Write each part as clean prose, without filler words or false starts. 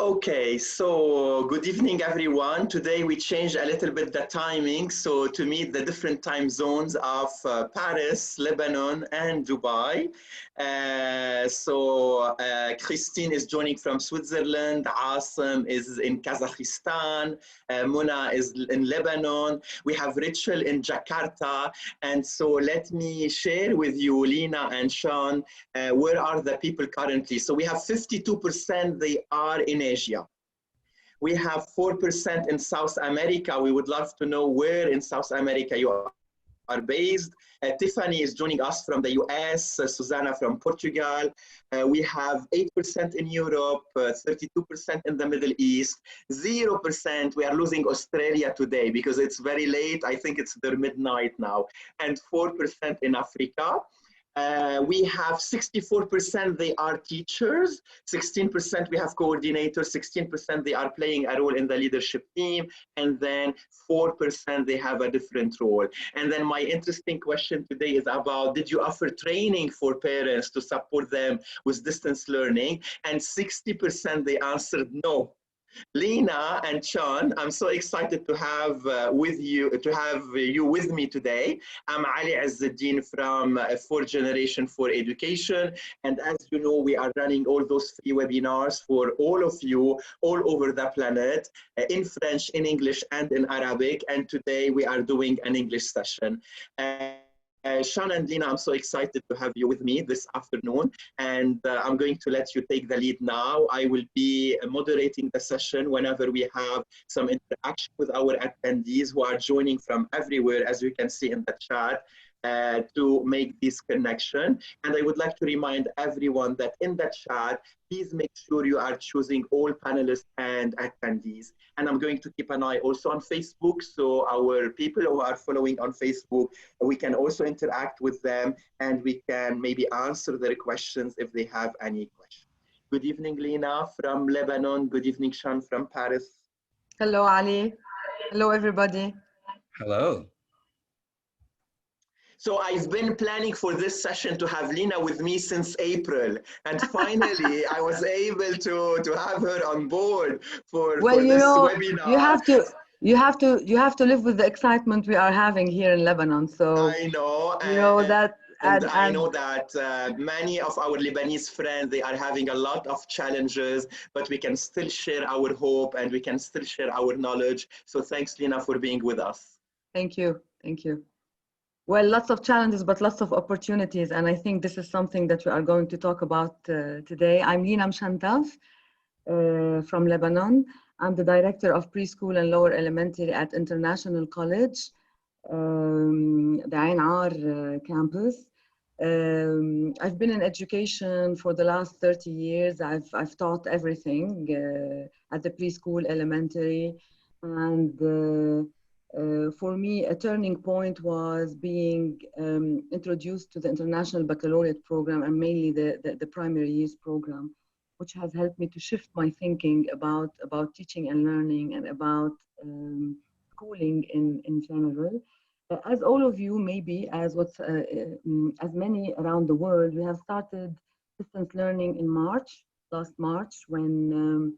Okay, so good evening, everyone. Today we changed a little bit the timing so to meet the different time zones of Paris, Lebanon, and Dubai. Christine is joining from Switzerland, Asim is in Kazakhstan, Mona is in Lebanon. We have Rachel in Jakarta. And so let me share with you, Lina and Sean, where are the people currently? So we have 52%, they are in Asia. We have 4% in South America. We would love to know where in South America you are based. Tiffany is joining us from the US, Susanna from Portugal. We have 8% in Europe, 32% in the Middle East, 0%, we are losing Australia today because it's very late. I think it's their midnight now, and 4% in Africa. We have 64%, they are teachers, 16% we have coordinators, 16% they are playing a role in the leadership team, and then 4% they have a different role. And then my interesting question today is about, did you offer training for parents to support them with distance learning? And 60% they answered no. Lina and Sean, I'm so excited to have you with me today. I'm Ali Azzeddin from Fourth Generation for Education, and as you know, we are running all those free webinars for all of you all over the planet in French, in English, and in Arabic. And today we are doing an English session. Sean and Lina, I'm so excited to have you with me this afternoon, and I'm going to let you take the lead now. I will be moderating the session whenever we have some interaction with our attendees who are joining from everywhere, as you can see in the chat, to make this connection. And I would like to remind everyone that in the chat, please make sure you are choosing all panelists and attendees. And I'm going to keep an eye also on Facebook, so our people who are following on Facebook, we can also interact with them and we can maybe answer their questions if they have any questions. Good evening, Lina from Lebanon. Good evening, Sean from Paris. Hello, Ali. Hello, everybody. Hello. So I've been planning for this session to have Lina with me since April, and finally I was able to have her on board for this webinar. You have to live with the excitement we are having here in Lebanon. So I know, I know that many of our Lebanese friends, they are having a lot of challenges, but we can still share our hope and we can still share our knowledge. So thanks, Lina, for being with us. Thank you. Thank you. Well, lots of challenges, but lots of opportunities. And I think this is something that we are going to talk about today. I'm Lina Mouchantaf from Lebanon. I'm the director of Preschool and Lower Elementary at International College, the Ain Ar campus. I've been in education for the last 30 years. I've taught everything at the preschool, elementary, and for me, a turning point was being introduced to the International Baccalaureate program, and mainly the primary years program, which has helped me to shift my thinking about teaching and learning and about schooling in general. As all of you, maybe as many around the world, we have started distance learning in last March, when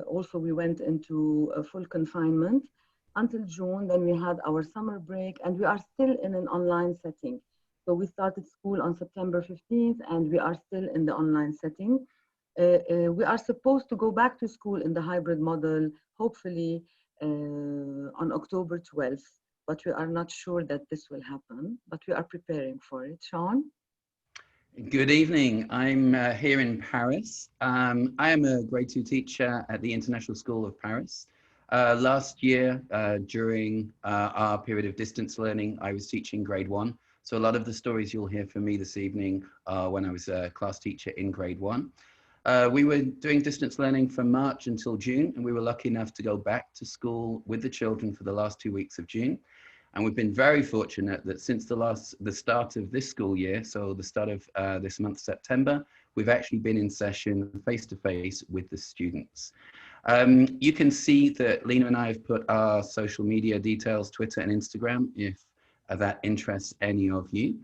also we went into a full confinement. Until June, then we had our summer break, and we are still in an online setting. So we started school on September 15th, and we are still in the online setting. We are supposed to go back to school in the hybrid model, hopefully on October 12th, but we are not sure that this will happen, but we are preparing for it. Sean? Good evening. I'm here in Paris. I am a grade 2 teacher at the International School of Paris. Last year, during our period of distance learning, I was teaching grade 1. So a lot of the stories you'll hear from me this evening are when I was a class teacher in grade 1. We were doing distance learning from March until June, and we were lucky enough to go back to school with the children for the last 2 weeks of June. And we've been very fortunate that since the start of this school year, so the start of this month, September, we've actually been in session face-to-face with the students. You can see that Lina and I have put our social media details, Twitter and Instagram, if that interests any of you.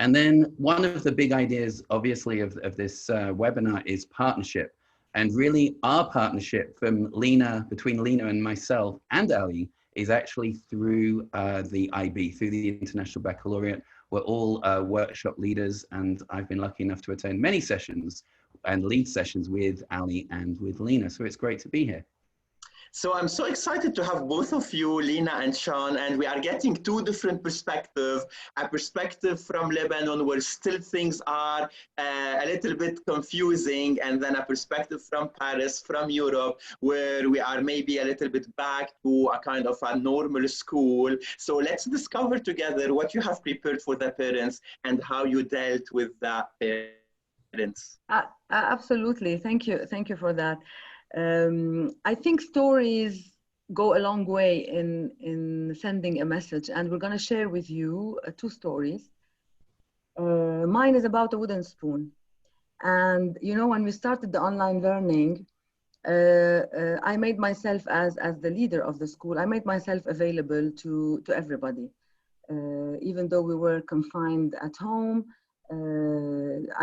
And then one of the big ideas, obviously, of this webinar is partnership. And really our partnership between Lina and myself and Ali is actually through the IB, through the International Baccalaureate. We're all workshop leaders, and I've been lucky enough to attend many sessions and lead sessions with Ali and with Lina. So it's great to be here. So I'm so excited to have both of you, Lina and Sean, and we are getting two different perspectives. A perspective from Lebanon where still things are a little bit confusing, and then a perspective from Paris, from Europe, where we are maybe a little bit back to a kind of a normal school. So let's discover together what you have prepared for the parents and how you dealt with the parents. Absolutely, thank you for that. I think stories go a long way in sending a message, and we're going to share with you two stories. Mine is about a wooden spoon. And you know, when we started the online learning, I made myself, as the leader of the school, I made myself available to everybody. Even though we were confined at home,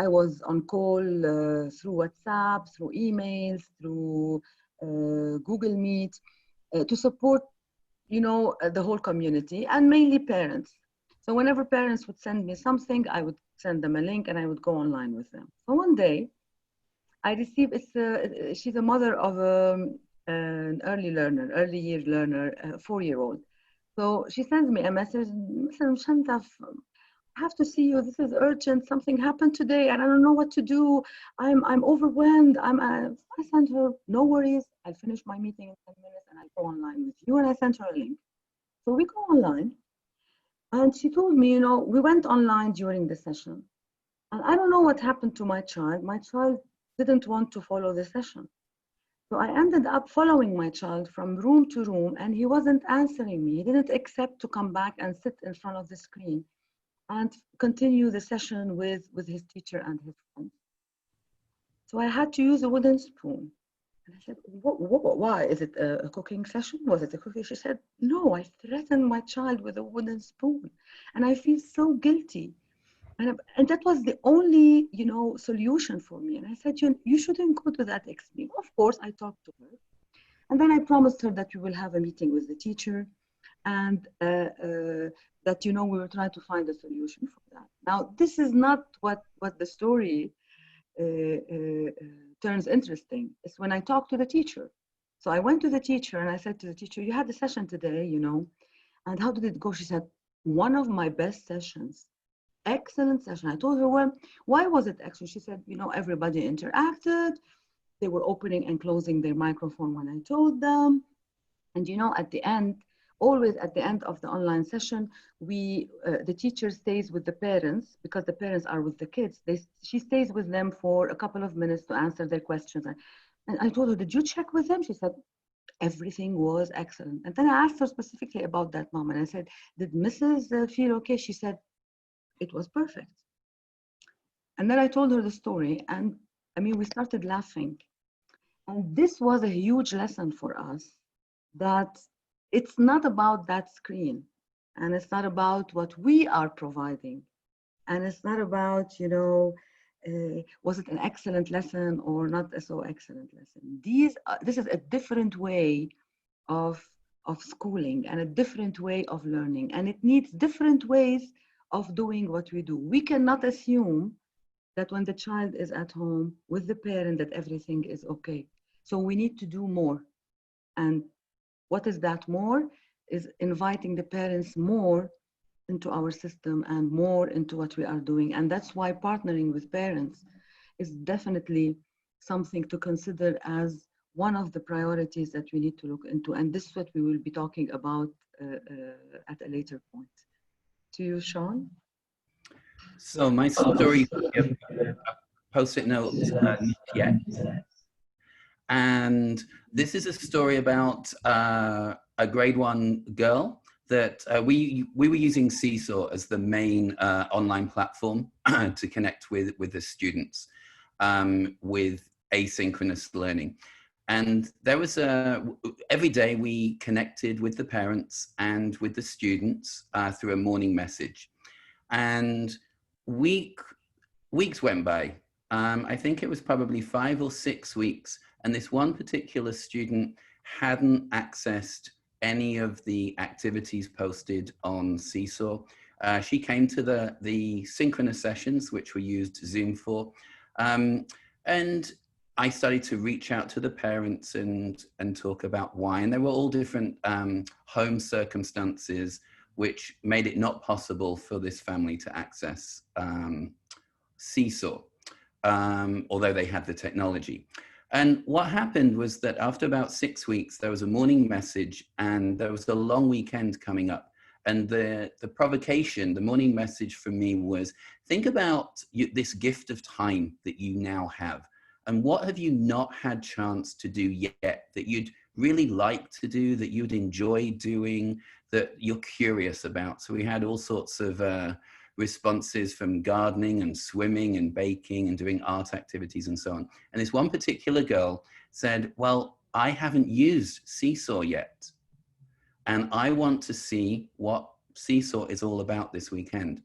I was on call through WhatsApp, through emails, through Google Meet, to support, you know, the whole community, and mainly parents. So whenever parents would send me something, I would send them a link and I would go online with them. So one day, I received, she's a mother of an early year learner, a 4-year-old. So she sends me a message, Mr. Mouchantaf, I have to see you. This is urgent. Something happened today, and I don't know what to do. I'm overwhelmed. I sent her, no worries. I'll finish my meeting in 10 minutes, and I'll go online with you. And I sent her a link. So we go online, and she told me, you know, we went online during the session, and I don't know what happened to my child. My child didn't want to follow the session. So I ended up following my child from room to room, and he wasn't answering me. He didn't accept to come back and sit in front of the screen and continue the session with his teacher and his friends. So I had to use a wooden spoon. And I said, why? Is it a cooking session? Was it a cooking? She said, no, I threatened my child with a wooden spoon. And I feel so guilty. And that was the only, you know, solution for me. And I said, you shouldn't go to that extreme. Of course, I talked to her. And then I promised her that we will have a meeting with the teacher, and that, you know, we were trying to find a solution for that. Now, this is not what the story turns interesting. It's when I talked to the teacher. So I went to the teacher and I said to the teacher, you had a session today, you know, and how did it go? She said, one of my best sessions. Excellent session. I told her, well, why was it excellent? She said, you know, everybody interacted. They were opening and closing their microphone when I told them. And, you know, at the end, always at the end of the online session, the teacher stays with the parents, because the parents are with the kids. She stays with them for a couple of minutes to answer their questions. And I told her, did you check with them? She said, everything was excellent. And then I asked her specifically about that mom. And I said, did Mrs. feel okay? She said, it was perfect. And then I told her the story. And I mean, we started laughing. And this was a huge lesson for us, that it's not about that screen, and it's not about what we are providing, and it's not about, you know, was it an excellent lesson or not a so excellent lesson. This is a different way of schooling and a different way of learning, and it needs different ways of doing what we do. We cannot assume that when the child is at home with the parent that everything is okay. So we need to do more. And what is that more? Is inviting the parents more into our system and more into what we are doing. And that's why partnering with parents is definitely something to consider as one of the priorities that we need to look into. And this is what we will be talking about at a later point. To you, Sean. So my story, post-it note, not yet. And this is a story about a grade 1 girl that we were using Seesaw as the main online platform to connect with the students with asynchronous learning. And there was every day we connected with the parents and with the students through a morning message. And weeks went by, I think it was probably 5 or 6 weeks, and this one particular student hadn't accessed any of the activities posted on Seesaw. She came to the synchronous sessions, which we used Zoom for, and I started to reach out to the parents and talk about why, and there were all different home circumstances which made it not possible for this family to access Seesaw, although they had the technology. And what happened was that after about 6 weeks, there was a morning message and there was a long weekend coming up. And the provocation, the morning message for me was, think about this gift of time that you now have. And what have you not had chance to do yet that you'd really like to do, that you'd enjoy doing, that you're curious about? So we had all sorts of responses from gardening and swimming and baking and doing art activities and so on. And this one particular girl said, well, I haven't used Seesaw yet, and I want to see what Seesaw is all about this weekend.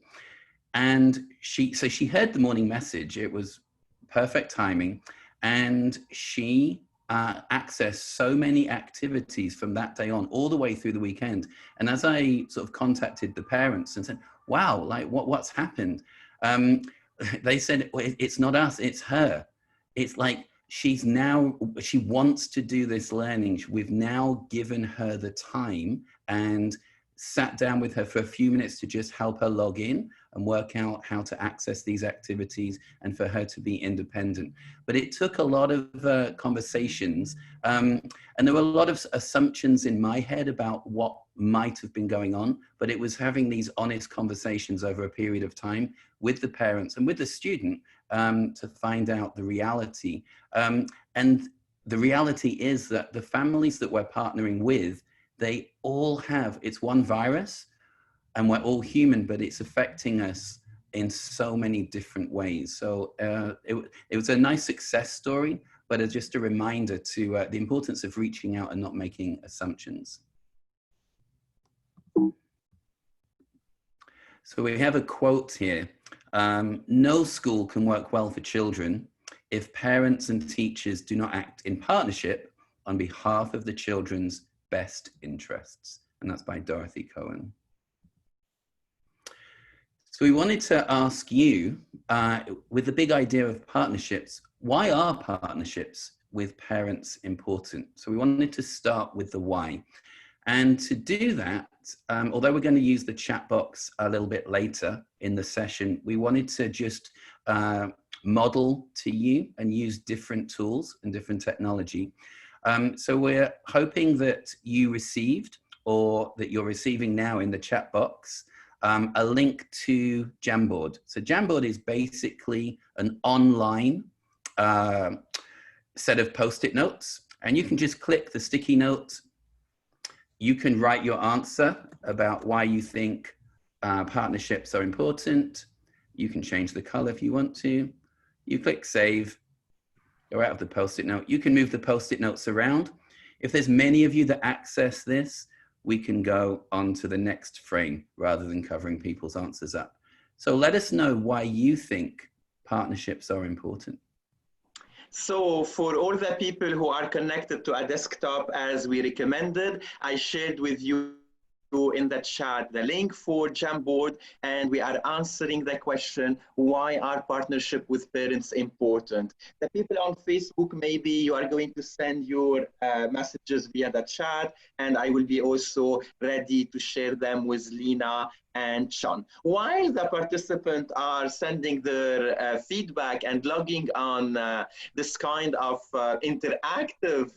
And she heard the morning message. It was perfect timing. And she accessed so many activities from that day on, all the way through the weekend. And as I sort of contacted the parents and said, wow, like what's happened? They said, well, it's not us, it's her. It's like, she wants to do this learning. We've now given her the time and sat down with her for a few minutes to just help her log in and work out how to access these activities and for her to be independent. But it took a lot of conversations, and there were a lot of assumptions in my head about what might have been going on, but it was having these honest conversations over a period of time with the parents and with the student to find out the reality. And the reality is that the families that we're partnering with, they all have, it's one virus and we're all human, but it's affecting us in so many different ways. So it was a nice success story, but it's just a reminder to the importance of reaching out and not making assumptions. So we have a quote here. No school can work well for children if parents and teachers do not act in partnership on behalf of the children's best interests. And that's by Dorothy Cohen. So we wanted to ask you, with the big idea of partnerships, why are partnerships with parents important? So we wanted to start with the why. And to do that, although we're going to use the chat box a little bit later in the session, we wanted to just model to you and use different tools and different technology. So we're hoping that you received, or that you're receiving now in the chat box, a link to Jamboard. So Jamboard is basically an online set of Post-it notes, and you can just click the sticky note. You can write your answer about why you think partnerships are important. You can change the color if you want to. You click save, go out of the Post-it note. You can move the Post-it notes around. If there's many of you that access this, we can go on to the next frame rather than covering people's answers up. So let us know why you think partnerships are important. So for all the people who are connected to a desktop as we recommended, I shared with you in the chat the link for Jamboard, and we are answering the question, why are partnership with parents important? The people on Facebook, maybe you are going to send your messages via the chat, and I will be also ready to share them with Lina and Sean. While the participants are sending their feedback and logging on this kind of interactive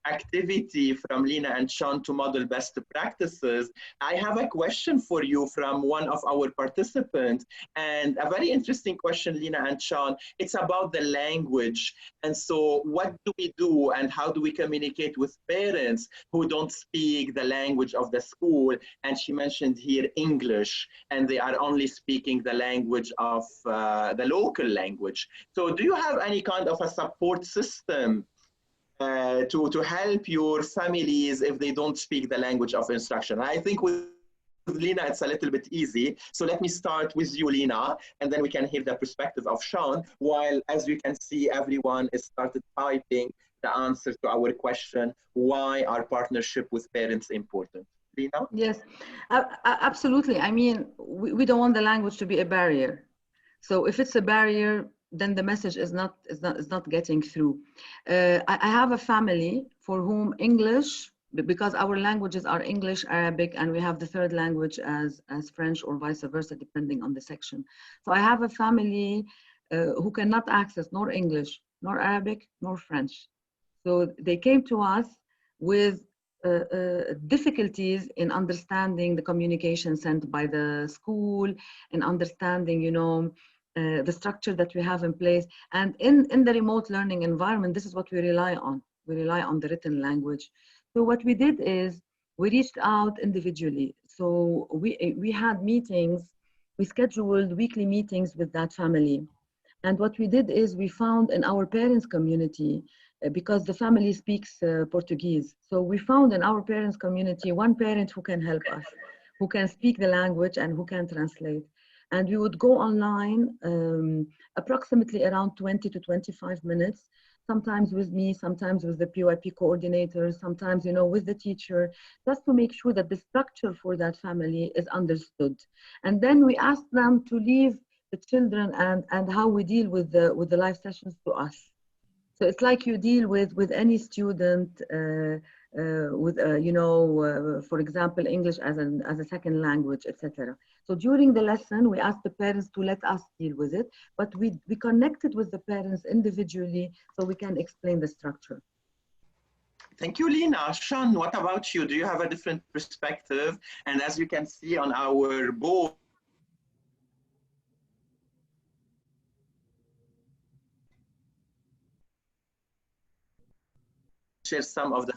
activity from Lina and Sean to model best practices, I have a question for you from one of our participants, and a very interesting question, Lina and Sean. It's about the language. And so what do we do and how do we communicate with parents who don't speak the language of the school? And she mentioned here English, and they are only speaking the language of the local language. So do you have any kind of a support system to help your families if they don't speak the language of instruction? I think with Lina, it's a little bit easy. So let me start with you, Lina, and then we can hear the perspective of Sean, while, as you can see, everyone is started typing the answer to our question, why are partnership with parents important? Lina? Yes, absolutely. I mean, we don't want the language to be a barrier. So if it's a barrier, then the message is not getting through. I have a family for whom English, because our languages are English, Arabic, and we have the third language as French or vice versa, depending on the section. So I have a family who cannot access nor English, nor Arabic, nor French. So they came to us with difficulties in understanding the communication sent by the school and understanding, the structure that we have in place. And in the remote learning environment, this is what we rely on. We rely on the written language. So what we did is we reached out individually. So we had meetings, we scheduled weekly meetings with that family. And what we did is we found in our parents community, because the family speaks Portuguese. So we found in our parents community one parent who can help us, who can speak the language and who can translate. And we would go online approximately around 20 to 25 minutes, sometimes with me, sometimes with the PYP coordinator, sometimes, with the teacher, just to make sure that the structure for that family is understood. And then we asked them to leave the children and how we deal with the live sessions to us. So it's like you deal with any student for example, English as a second language, etc. So during the lesson, we asked the parents to let us deal with it, but we connected with the parents individually so we can explain the structure. Thank you, Lina. Sean, what about you? Do you have a different perspective? And as you can see on our board, share some of the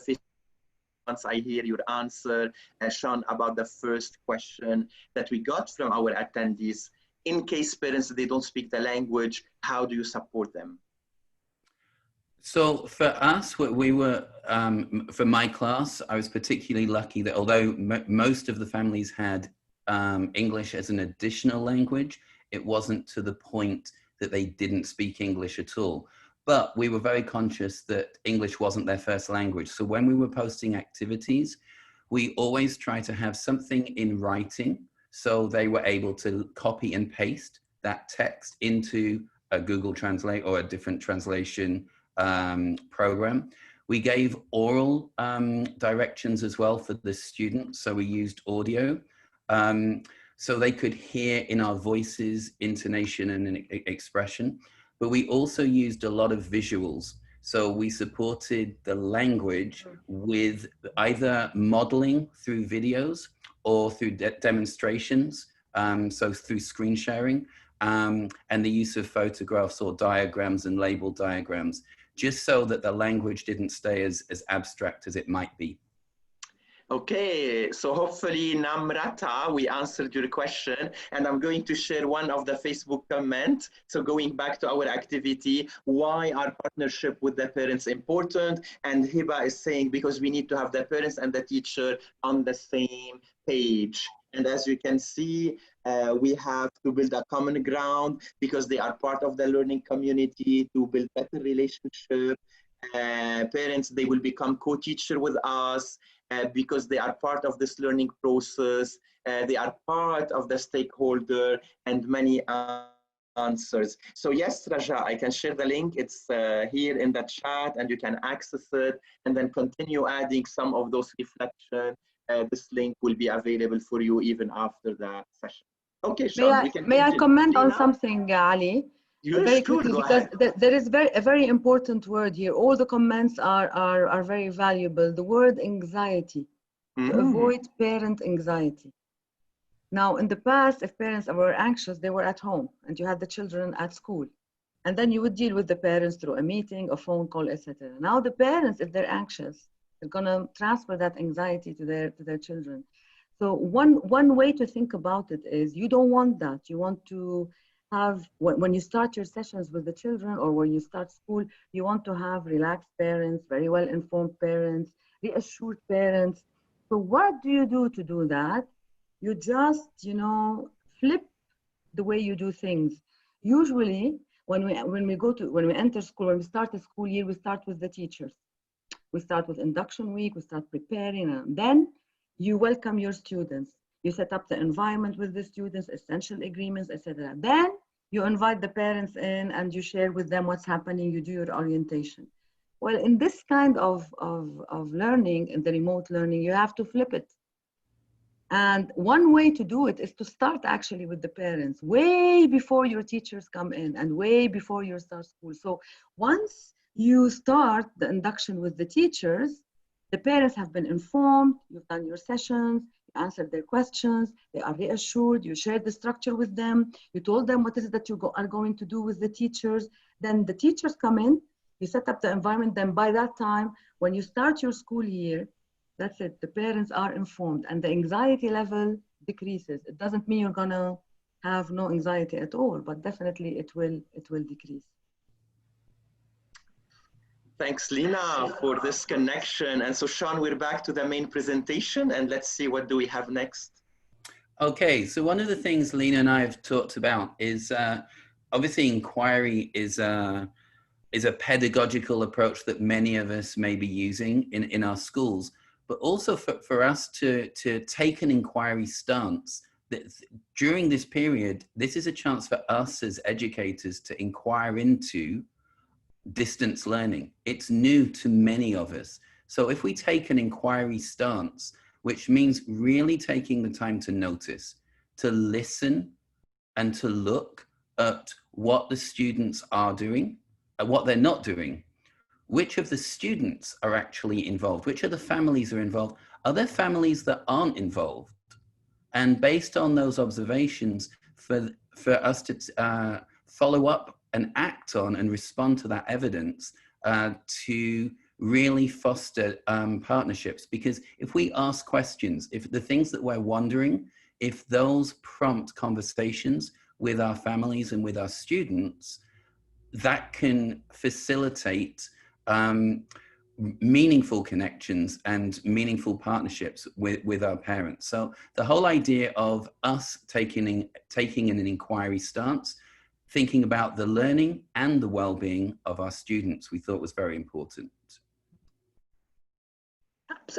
once I hear your answer, Sean, about the first question that we got from our attendees. In case parents, they don't speak the language, how do you support them? So for us, we were, for my class, I was particularly lucky that although most of the families had English as an additional language, it wasn't to the point that they didn't speak English at all. But we were very conscious that English wasn't their first language. So when we were posting activities, we always try to have something in writing so they were able to copy and paste that text into a Google Translate or a different translation program. We gave oral directions as well for the students. So we used audio so they could hear in our voices, intonation and expression. But we also used a lot of visuals. So we supported the language with either modeling through videos or through demonstrations, so through screen sharing, and the use of photographs or diagrams and label diagrams, just so that the language didn't stay as abstract as it might be. Okay, so hopefully, Namrata, we answered your question, and I'm going to share one of the Facebook comments. So going back to our activity, why are partnership with the parents important? And Hiba is saying, because we need to have the parents and the teacher on the same page. And as you can see, we have to build a common ground because they are part of the learning community to build better relationship. Parents, they will become co-teacher with us. Because they are part of this learning process, they are part of the stakeholder, and many answers. So yes, Raja, I can share the link. It's here in the chat and you can access it and then continue adding some of those reflections. This link will be available for you even after the session. Okay, Sean, may I comment on something, Ali? Very quickly, because there is a very important word here. All the comments are very valuable. The word anxiety, to avoid parent anxiety. Now, in the past, if parents were anxious, they were at home and you had the children at school. And then you would deal with the parents through a meeting, a phone call, etc. Now the parents, if they're anxious, they're gonna transfer that anxiety to their children. So one way to think about it is you don't want that. You want to have, when you start your sessions with the children or when you start school, you want to have relaxed parents, very well-informed parents, reassured parents. So what do you do to do that? You just, you know, flip the way you do things. Usually, when we enter school, when we start the school year, we start with the teachers. We start with induction week, we start preparing, and then you welcome your students. You set up the environment with the students, essential agreements, etc. Then you invite the parents in and you share with them what's happening, you do your orientation. Well, in this kind of learning, in the remote learning, you have to flip it. And one way to do it is to start actually with the parents way before your teachers come in and way before you start school. So once you start the induction with the teachers, the parents have been informed, you've done your sessions, you answered their questions, they are reassured, you shared the structure with them, you told them what is it that you are going to do with the teachers. Then the teachers come in, you set up the environment, then by that time, when you start your school year, that's it, the parents are informed and the anxiety level decreases. It doesn't mean you're gonna have no anxiety at all, but definitely it will decrease. Thanks, Lina, for this connection. And so, Sean, we're back to the main presentation, and let's see what do we have next. Okay, so one of the things Lina and I have talked about is obviously inquiry is a pedagogical approach that many of us may be using in our schools, but also for us to take an inquiry stance. That during this period, this is a chance for us as educators to inquire into distance learning. It's new to many of us. So if we take an inquiry stance, which means really taking the time to notice, to listen, and to look at what the students are doing, and what they're not doing, which of the students are actually involved, which of the families are involved, are there families that aren't involved? And based on those observations, for us to follow up and act on and respond to that evidence to really foster partnerships. Because if we ask questions, if the things that we're wondering, if those prompt conversations with our families and with our students, that can facilitate meaningful connections and meaningful partnerships with our parents. So the whole idea of us taking an inquiry stance, thinking about the learning and the well-being of our students, we thought was very important.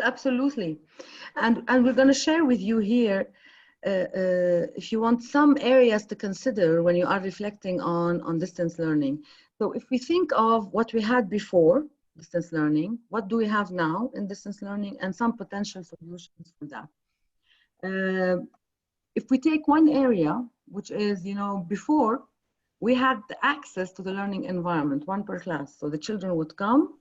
Absolutely. And we're going to share with you here, if you want, some areas to consider when you are reflecting on distance learning. So if we think of what we had before distance learning, what do we have now in distance learning, and some potential solutions for that. If we take one area, which is, you know, before we had access to the learning environment, one per class. So the children would come,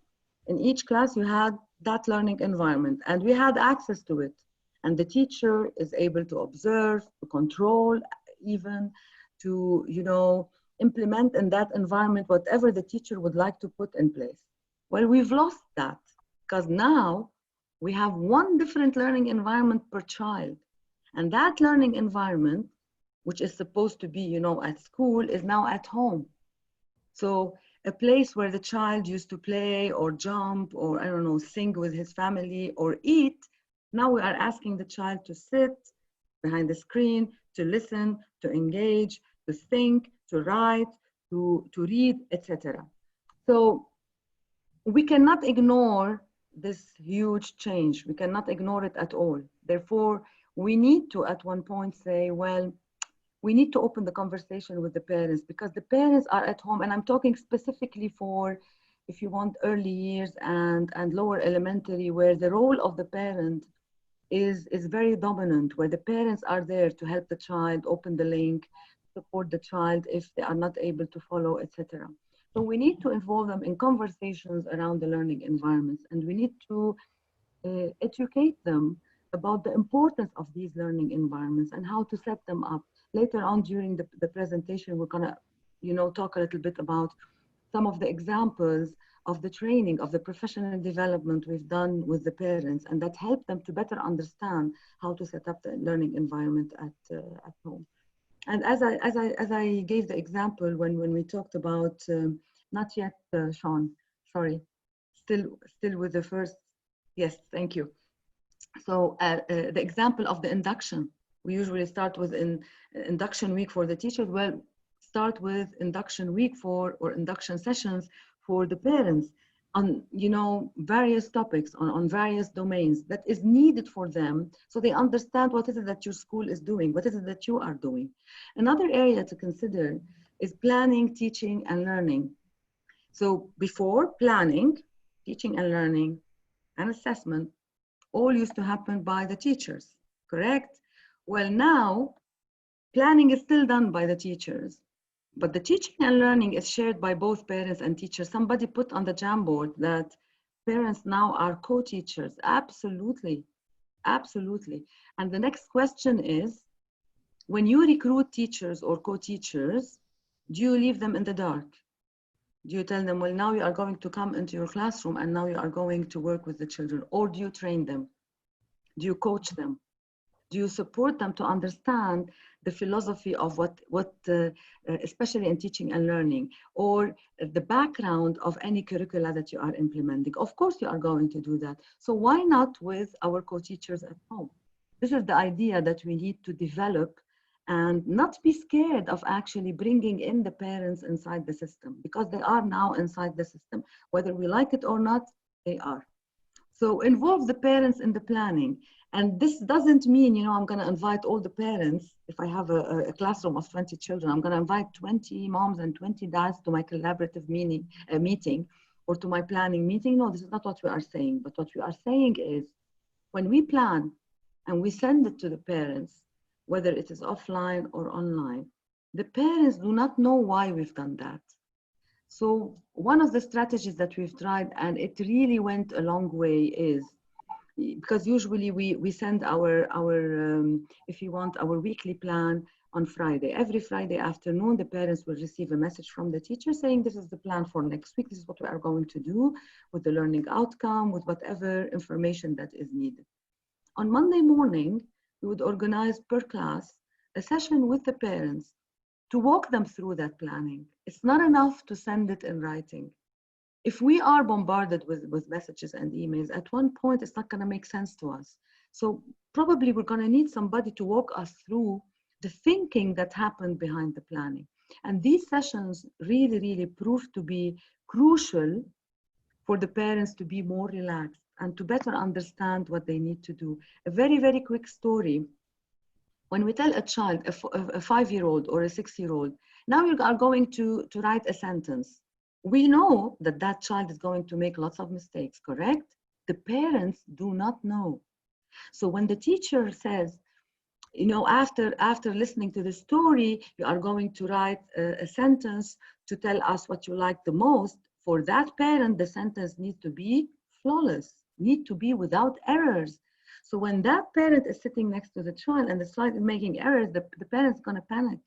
in each class you had that learning environment and we had access to it. And the teacher is able to observe, to control, even to, you know, implement in that environment whatever the teacher would like to put in place. Well, we've lost that because now we have one different learning environment per child. And that learning environment, which is supposed to be, you know, at school, is now at home. So a place where the child used to play or jump or, I don't know, sing with his family or eat, now we are asking the child to sit behind the screen, to listen, to engage, to think, to write, to read, etc. So we cannot ignore this huge change. We cannot ignore it at all. Therefore, we need to, at one point, say, well, we need to open the conversation with the parents because the parents are at home. And I'm talking specifically for, if you want, early years and lower elementary, where the role of the parent is very dominant, where the parents are there to help the child, open the link, support the child if they are not able to follow, etc. So we need to involve them in conversations around the learning environments, and we need to educate them about the importance of these learning environments and how to set them up. Later on during the presentation, we're gonna, you know, talk a little bit about some of the examples of the training, of the professional development we've done with the parents, and that help them to better understand how to set up the learning environment at home. And as I gave the example when we talked about, not yet, Sean, sorry, still with the first, yes, thank you. So the example of the induction We usually start with an induction week for the teachers. Well, start with induction week or induction sessions for the parents on, you know, various topics on various domains that is needed for them, so they understand what is it that your school is doing, what is it that you are doing. Another area to consider is planning, teaching, and learning. So before, planning, teaching and learning, and assessment all used to happen by the teachers, correct? Well, now planning is still done by the teachers, but the teaching and learning is shared by both parents and teachers. Somebody put on the Jamboard that parents now are co-teachers. Absolutely, absolutely. And the next question is, when you recruit teachers or co-teachers, do you leave them in the dark? Do you tell them, well, now you are going to come into your classroom and now you are going to work with the children? Or do you train them? Do you coach them? Do you support them to understand the philosophy of what especially in teaching and learning, or the background of any curricula that you are implementing? Of course you are going to do that. So why not with our co-teachers at home? This is the idea that we need to develop, and not be scared of actually bringing in the parents inside the system, because they are now inside the system. Whether we like it or not, they are. So involve the parents in the planning. And this doesn't mean, you know, I'm going to invite all the parents. If I have a classroom of 20 children, I'm going to invite 20 moms and 20 dads to my collaborative meeting or to my planning meeting. No, this is not what we are saying. But what we are saying is, when we plan and we send it to the parents, whether it is offline or online, the parents do not know why we've done that. So one of the strategies that we've tried, and it really went a long way, is because usually we send our if you want, our weekly plan on Friday. Every Friday afternoon, the parents will receive a message from the teacher saying, this is the plan for next week. This is what we are going to do with the learning outcome, with whatever information that is needed. On Monday morning, we would organize per class a session with the parents to walk them through that planning. It's not enough to send it in writing. If we are bombarded with messages and emails, at one point, it's not going to make sense to us. So probably we're going to need somebody to walk us through the thinking that happened behind the planning. And these sessions really, really proved to be crucial for the parents to be more relaxed and to better understand what they need to do. A very, very quick story. When we tell a child, a 5-year-old or a 6-year-old, now you are going to write a sentence. We know that that child is going to make lots of mistakes, correct? The parents do not know. So when the teacher says, you know, after listening to the story, you are going to write a sentence to tell us what you like the most, for that parent, the sentence needs to be flawless, need to be without errors. So when that parent is sitting next to the child and the child is making errors, the parent's going to panic.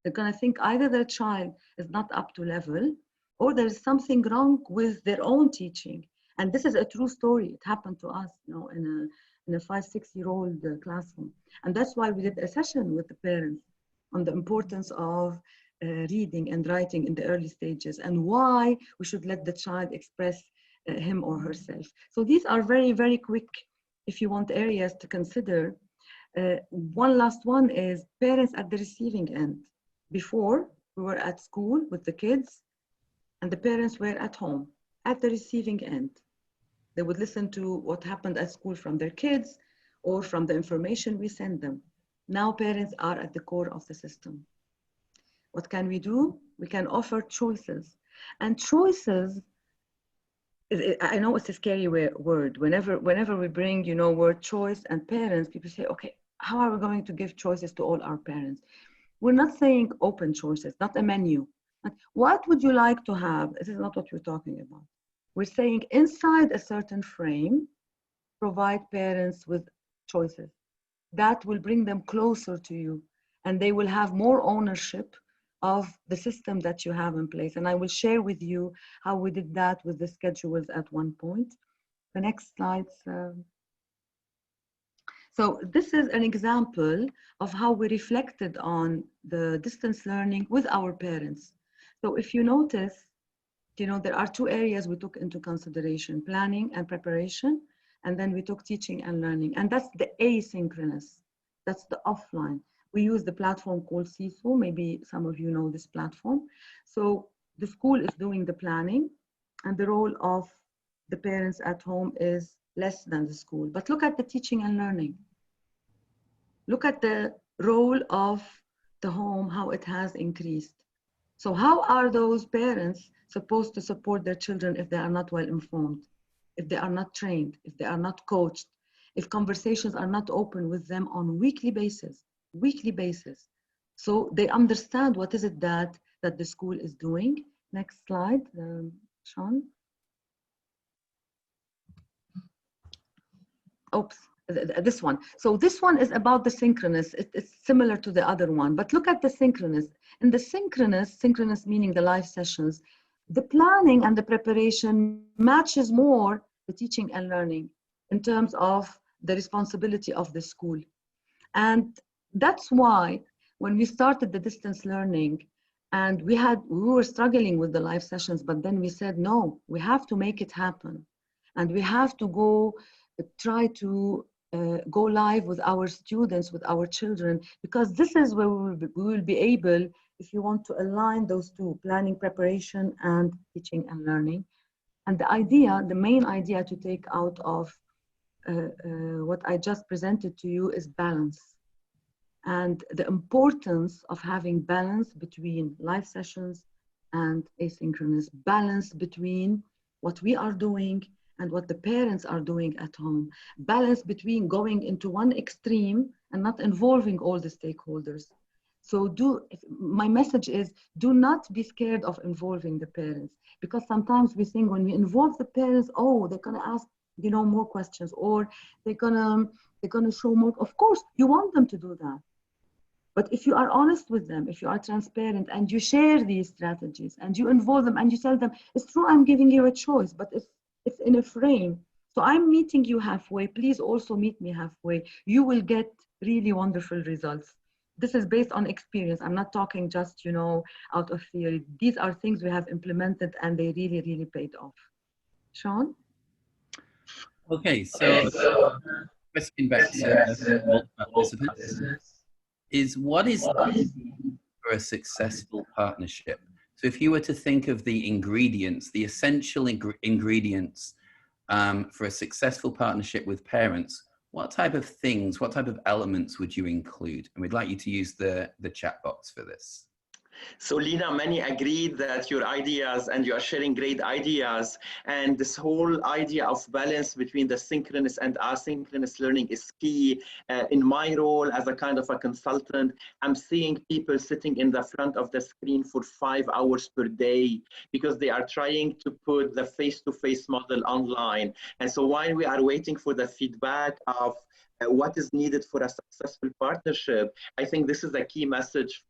They're going to think either their child is not up to level, or there's something wrong with their own teaching. And this is a true story. It happened to us, you know, in a 5-6-year-old classroom. And that's why we did a session with the parents on the importance of reading and writing in the early stages, and why we should let the child express him or herself. So these are very, very quick, if you want, areas to consider. One last one is parents at the receiving end. Before, we were at school with the kids, and the parents were at home, at the receiving end. They would listen to what happened at school from their kids or from the information we send them. Now parents are at the core of the system. What can we do? We can offer choices. And choices, I know it's a scary word. Whenever we bring, you know, word choice and parents, people say, okay, how are we going to give choices to all our parents? We're not saying open choices, not a menu. What would you like to have? This is not what we're talking about. We're saying inside a certain frame, provide parents with choices. That will bring them closer to you, and they will have more ownership of the system that you have in place. And I will share with you how we did that with the schedules at one point. The next slide. So this is an example of how we reflected on the distance learning with our parents. So if you notice, you know, there are 2 areas we took into consideration: planning and preparation, and then we took teaching and learning. And that's the asynchronous. That's the offline. We use the platform called CISO. Maybe some of you know this platform. So the school is doing the planning, and the role of the parents at home is less than the school. But look at the teaching and learning. Look at the role of the home, how it has increased. So how are those parents supposed to support their children if they are not well informed, if they are not trained, if they are not coached, if conversations are not open with them on weekly basis, so they understand what is it that the school is doing. Next slide, Sean. Oops, this one. So this one is about the synchronous. It's similar to the other one, but look at the synchronous. In the synchronous meaning the live sessions, the planning and the preparation matches more the teaching and learning in terms of the responsibility of the school. And that's why when we started the distance learning, and we were struggling with the live sessions, but then we said, no, we have to make it happen. And we have to try to go live with our students, with our children, because this is where we will be able, if you want to align those two, planning, preparation, and teaching and learning. And the main idea to take out of what I just presented to you is balance. And the importance of having balance between live sessions and asynchronous, balance between what we are doing and what the parents are doing at home, balance between going into one extreme and not involving all the stakeholders. So my message is, do not be scared of involving the parents, because sometimes we think when we involve the parents, oh, they're gonna ask, more questions, or they're gonna show more. Of course, you want them to do that. But if you are honest with them, if you are transparent and you share these strategies and you involve them and you tell them, it's true, I'm giving you a choice, but it's in a frame. So I'm meeting you halfway. Please also meet me halfway. You will get really wonderful results. This is based on experience. I'm not talking just, out of theory. These are things we have implemented and they really, really paid off. Sean? Okay, so question back to all participants is, what is for a successful partnership? So if you were to think of the ingredients, the essential ingredients for a successful partnership with parents, what type of things, what type of elements would you include? And we'd like you to use the chat box for this. So Lina, many agreed that your ideas, and you are sharing great ideas, and this whole idea of balance between the synchronous and asynchronous learning is key. In my role as a kind of a consultant, I'm seeing people sitting in the front of the screen for 5 hours per day because they are trying to put the face-to-face model online. And so while we are waiting for the feedback of what is needed for a successful partnership, I think this is a key message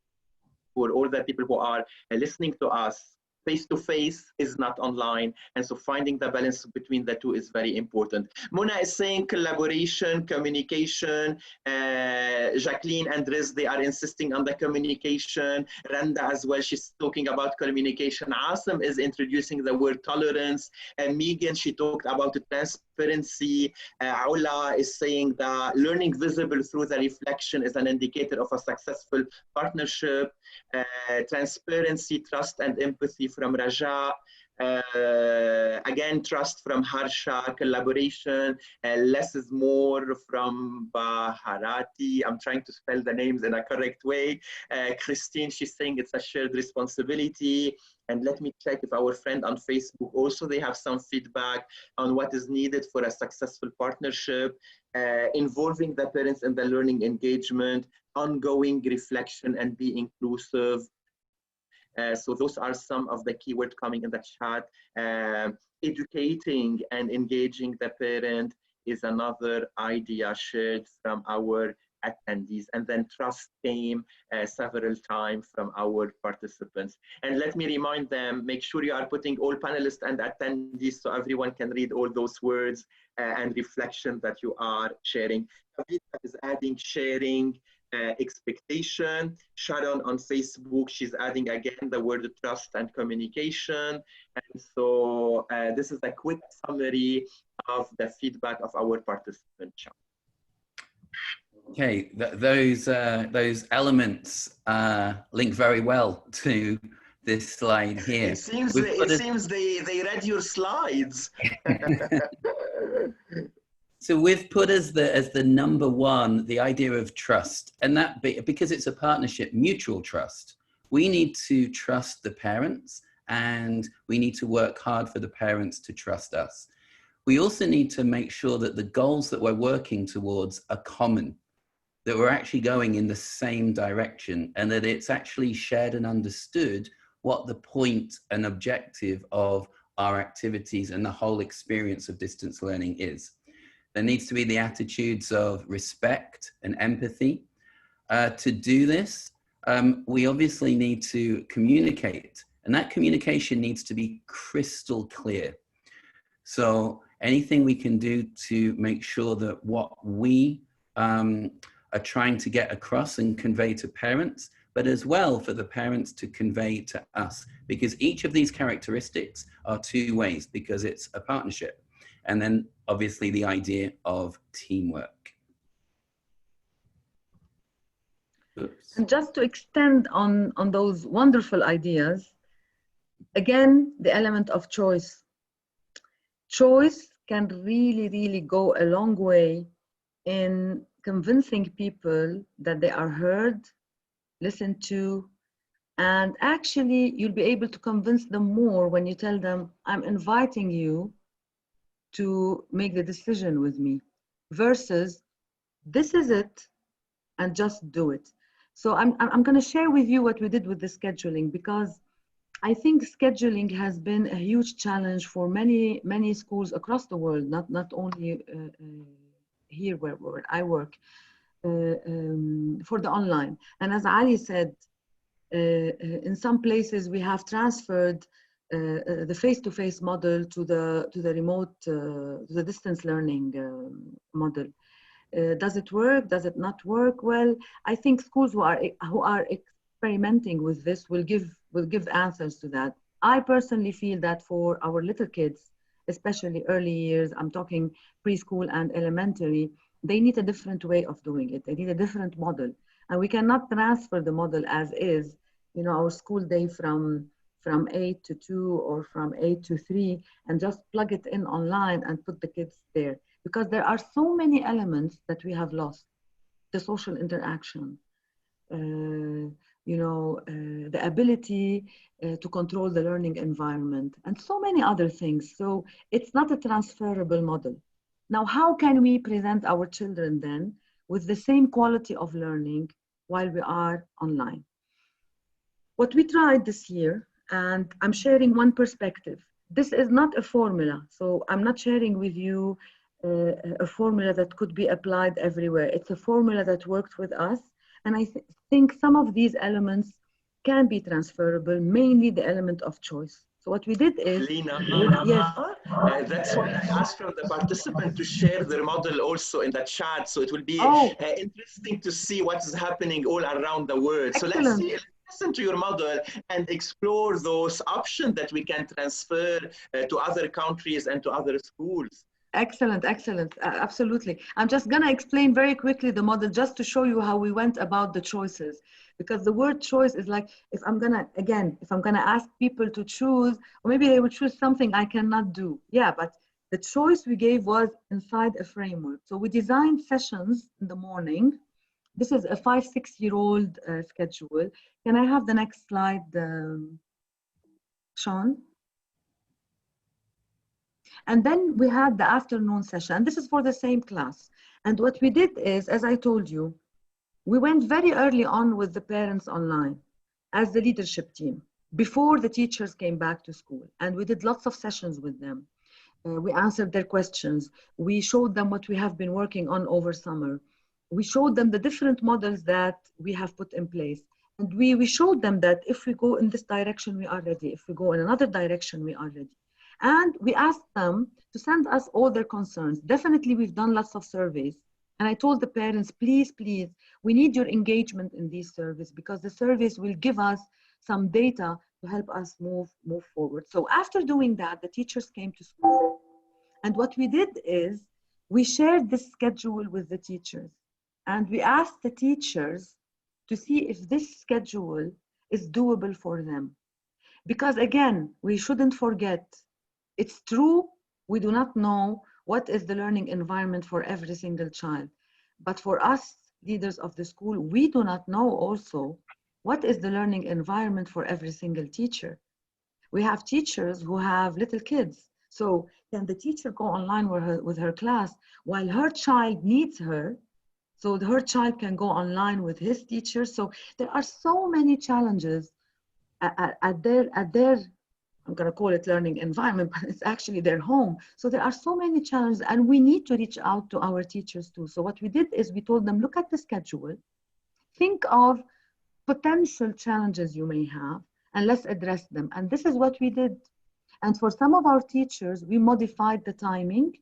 for all the people who are listening to us. Face-to-face is not online. And so finding the balance between the two is very important. Mona is saying collaboration, communication. Jacqueline and Riz, they are insisting on the communication. Randa as well, she's talking about communication. Asim is introducing the word tolerance. Megan, she talked about the transparency. Aula is saying that learning visible through the reflection is an indicator of a successful partnership. Transparency, trust, and empathy from Raja. Again, trust from Harsha. Collaboration, less is more from Baharati. I'm trying to spell the names in a correct way. Christine, she's saying it's a shared responsibility. And let me check if our friend on Facebook also, they have some feedback on what is needed for a successful partnership. Involving the parents in the learning engagement, ongoing reflection, and be inclusive. So those are some of the keywords coming in the chat. Educating and engaging the parent is another idea shared from our attendees. And then trust came several times from our participants. And let me remind them, make sure you are putting all panelists and attendees so everyone can read all those words and reflection that you are sharing. Kavita is adding sharing, expectation. Sharon on Facebook, she's adding again the word trust and communication. And so this is a quick summary of the feedback of our participants. Okay, those elements link very well to this slide here. It seems they read your slides. So we've put as the number one the idea of trust, and that because it's a partnership, mutual trust. We need to trust the parents, and we need to work hard for the parents to trust us. We also need to make sure that the goals that we're working towards are common, that we're actually going in the same direction, and that it's actually shared and understood what the point and objective of our activities and the whole experience of distance learning is. There needs to be the attitudes of respect and empathy. To do this, we obviously need to communicate, and that communication needs to be crystal clear. So anything we can do to make sure that what we are trying to get across and convey to parents, but as well for the parents to convey to us, because each of these characteristics are two ways, because it's a partnership. And then obviously the idea of teamwork. Oops. And just to extend on those wonderful ideas, again, the element of choice. Choice can really, really go a long way in convincing people that they are heard, listened to, and actually you'll be able to convince them more when you tell them, I'm inviting you to make the decision with me, versus this is it and just do it. So I'm going to share with you what we did with the scheduling, because I think scheduling has been a huge challenge for many schools across the world, not only here where I work, for the online. And as Ali said, in some places we have transferred the face-to-face model to the remote, to the distance learning model. Does it work? Does it not work? Well, I think schools who are experimenting with this will give answers to that. I personally feel that for our little kids, especially early years, I'm talking preschool and elementary, they need a different way of doing it. They need a different model. And we cannot transfer the model as is, our school day from 8 to 2 or from 8 to 3 and just plug it in online and put the kids there. Because there are so many elements that we have lost. The social interaction, the ability to control the learning environment, and so many other things. So it's not a transferable model. Now, how can we present our children then with the same quality of learning while we are online? What we tried this year, and I'm sharing one perspective. This is not a formula. So I'm not sharing with you a formula that could be applied everywhere. It's a formula that worked with us. And I think some of these elements can be transferable, mainly the element of choice. So what we did is, Lina, yes. That's why I asked from the participant to share their model also in the chat. So it will be interesting to see what is happening all around the world. Excellent. So let's see. Listen to your model and explore those options that we can transfer to other countries and to other schools. Excellent, excellent. Absolutely. I'm just going to explain very quickly the model just to show you how we went about the choices. Because the word choice is like, if I'm going to ask people to choose, or maybe they would choose something I cannot do. Yeah, but the choice we gave was inside a framework. So we designed sessions in the morning. This is a 5-6-year-old schedule. Can I have the next slide, Sean? And then we had the afternoon session. This is for the same class. And what we did is, as I told you, we went very early on with the parents online as the leadership team before the teachers came back to school. And we did lots of sessions with them. We answered their questions. We showed them what we have been working on over summer. We showed them the different models that we have put in place. And we showed them that if we go in this direction, we are ready. If we go in another direction, we are ready. And we asked them to send us all their concerns. Definitely, we've done lots of surveys. And I told the parents, please, please, we need your engagement in these surveys, because the surveys will give us some data to help us move forward. So after doing that, the teachers came to school. And what we did is we shared this schedule with the teachers. And we asked the teachers to see if this schedule is doable for them. Because again, we shouldn't forget, it's true, we do not know what is the learning environment for every single child. But for us, leaders of the school, we do not know also what is the learning environment for every single teacher. We have teachers who have little kids. So can the teacher go online with her class while her child needs her? So her child can go online with his teacher. So there are so many challenges at their, I'm going to call it learning environment, but it's actually their home. So there are so many challenges, and we need to reach out to our teachers too. So what we did is we told them, look at the schedule, think of potential challenges you may have, and let's address them. And this is what we did. And for some of our teachers, we modified the timing.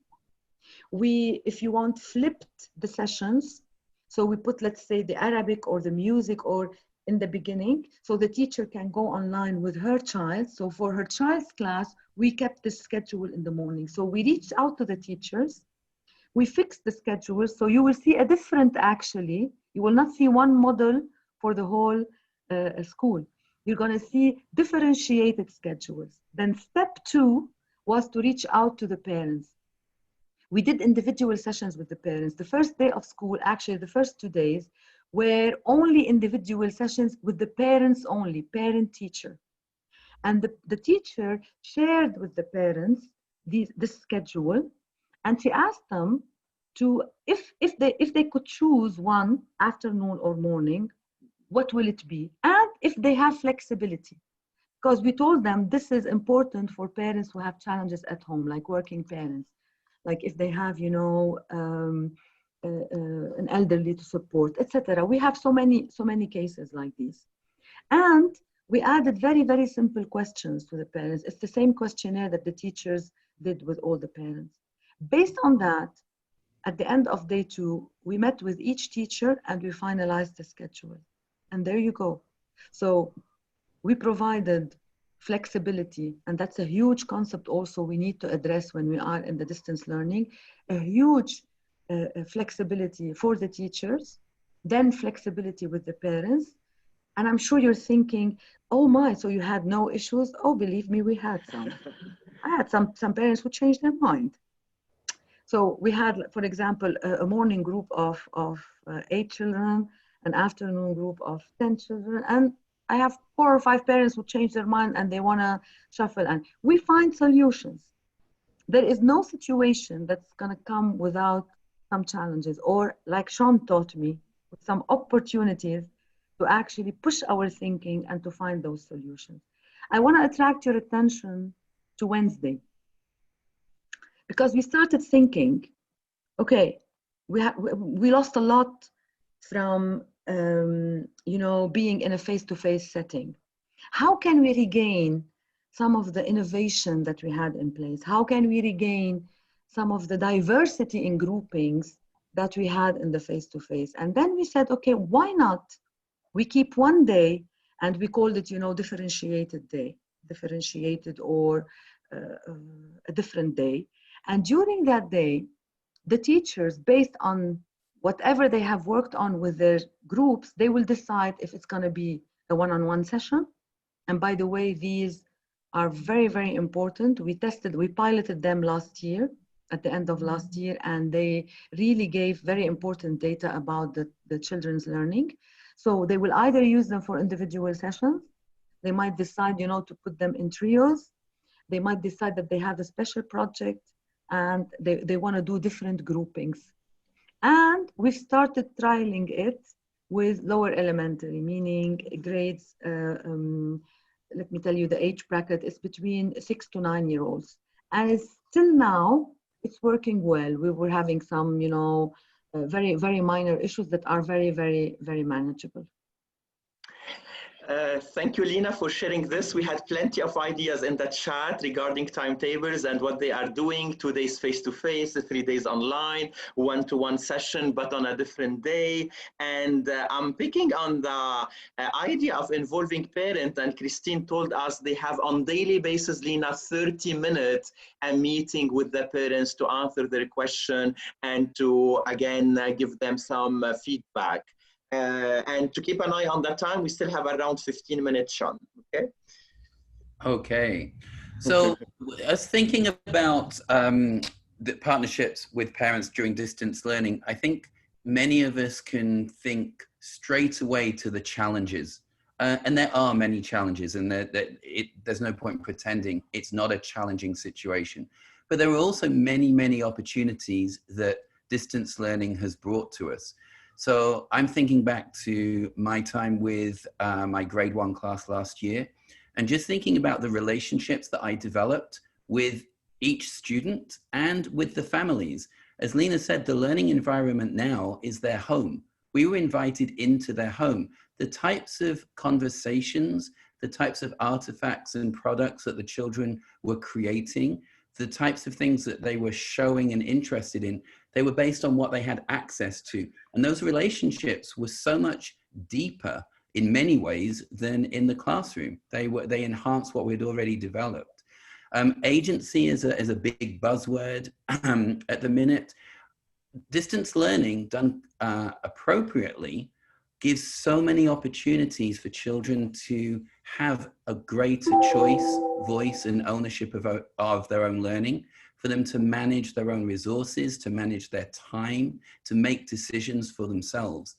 We, if you want, flipped the sessions. So we put, let's say, the Arabic or the music or in the beginning, so the teacher can go online with her child. So for her child's class, we kept the schedule in the morning. So we reached out to the teachers. We fixed the schedule. So you will see a different, actually, you will not see one model for the whole school. You're going to see differentiated schedules. Then step 2 was to reach out to the parents. We did individual sessions with the parents. The first day of school, actually the first 2 days, were only individual sessions with the parents only, parent-teacher. And the teacher shared with the parents this schedule, and she asked them to, if they could choose one, afternoon or morning, what will it be? And if they have flexibility. Because we told them this is important for parents who have challenges at home, like working parents. Like if they have, you know, an elderly to support, etc. We have so many cases like these. And we added very, very simple questions to the parents. It's the same questionnaire that the teachers did with all the parents. Based on that, at the end of day 2, we met with each teacher and we finalized the schedule. And there you go. So we provided flexibility, and that's a huge concept also we need to address when we are in the distance learning, a huge flexibility for the teachers, then flexibility with the parents. And I'm sure you're thinking, oh my, so you had no issues? Oh, believe me, we had some. I had some parents who changed their mind. So we had, for example, a morning group of 8 children, an afternoon group of 10 children, and I have 4 or 5 parents who change their mind and they want to shuffle, and we find solutions. There is no situation that's going to come without some challenges, or like Sean taught me, with some opportunities to actually push our thinking and to find those solutions. I want to attract your attention to Wednesday, because we started thinking, okay, we lost a lot from you know, being in a face-to-face setting. How can we regain some of the innovation that we had in place? How can we regain some of the diversity in groupings that we had in the face-to-face? And then we said, okay, why not? We keep one day, and we called it, you know, differentiated day, differentiated or a different day. And during that day, the teachers, based on whatever they have worked on with their groups, they will decide if it's going to be a one-on-one session. And by the way, these are very, very important. We piloted them last year, at the end of last year, and they really gave very important data about the children's learning. So they will either use them for individual sessions. They might decide, you know, to put them in trios. They might decide that they have a special project and they want to do different groupings. And we've started trialing it with lower elementary, meaning grades, let me tell you, the age bracket is between 6 to 9-year-olds. And still now, it's working well. We were having some, you know, very, very minor issues that are very, very, very manageable. Thank you, Lina, for sharing this. We had plenty of ideas in the chat regarding timetables and what they are doing: 2 days face-to-face, 3 days online, one-to-one session, but on a different day. And I'm picking on the idea of involving parents, and Christine told us they have on daily basis, Lina, 30 minutes a meeting with the parents to answer their question and to, again, give them some feedback. And to keep an eye on the time, we still have around 15 minutes, Sean, okay? Okay. So I was thinking about the partnerships with parents during distance learning. I think many of us can think straight away to the challenges. And there are many challenges, and there's no point pretending it's not a challenging situation. But there are also many, many opportunities that distance learning has brought to us. So I'm thinking back to my time with my grade 1 class last year, and just thinking about the relationships that I developed with each student and with the families. As Lina said, the learning environment now is their home. We were invited into their home. The types of conversations, the types of artifacts and products that the children were creating, the types of things that they were showing and interested in, they were based on what they had access to. And those relationships were so much deeper in many ways than in the classroom. They enhanced what we'd already developed. Agency is a big buzzword at the minute. Distance learning done appropriately gives so many opportunities for children to have a greater choice, voice, and ownership of their own learning, for them to manage their own resources, to manage their time, to make decisions for themselves.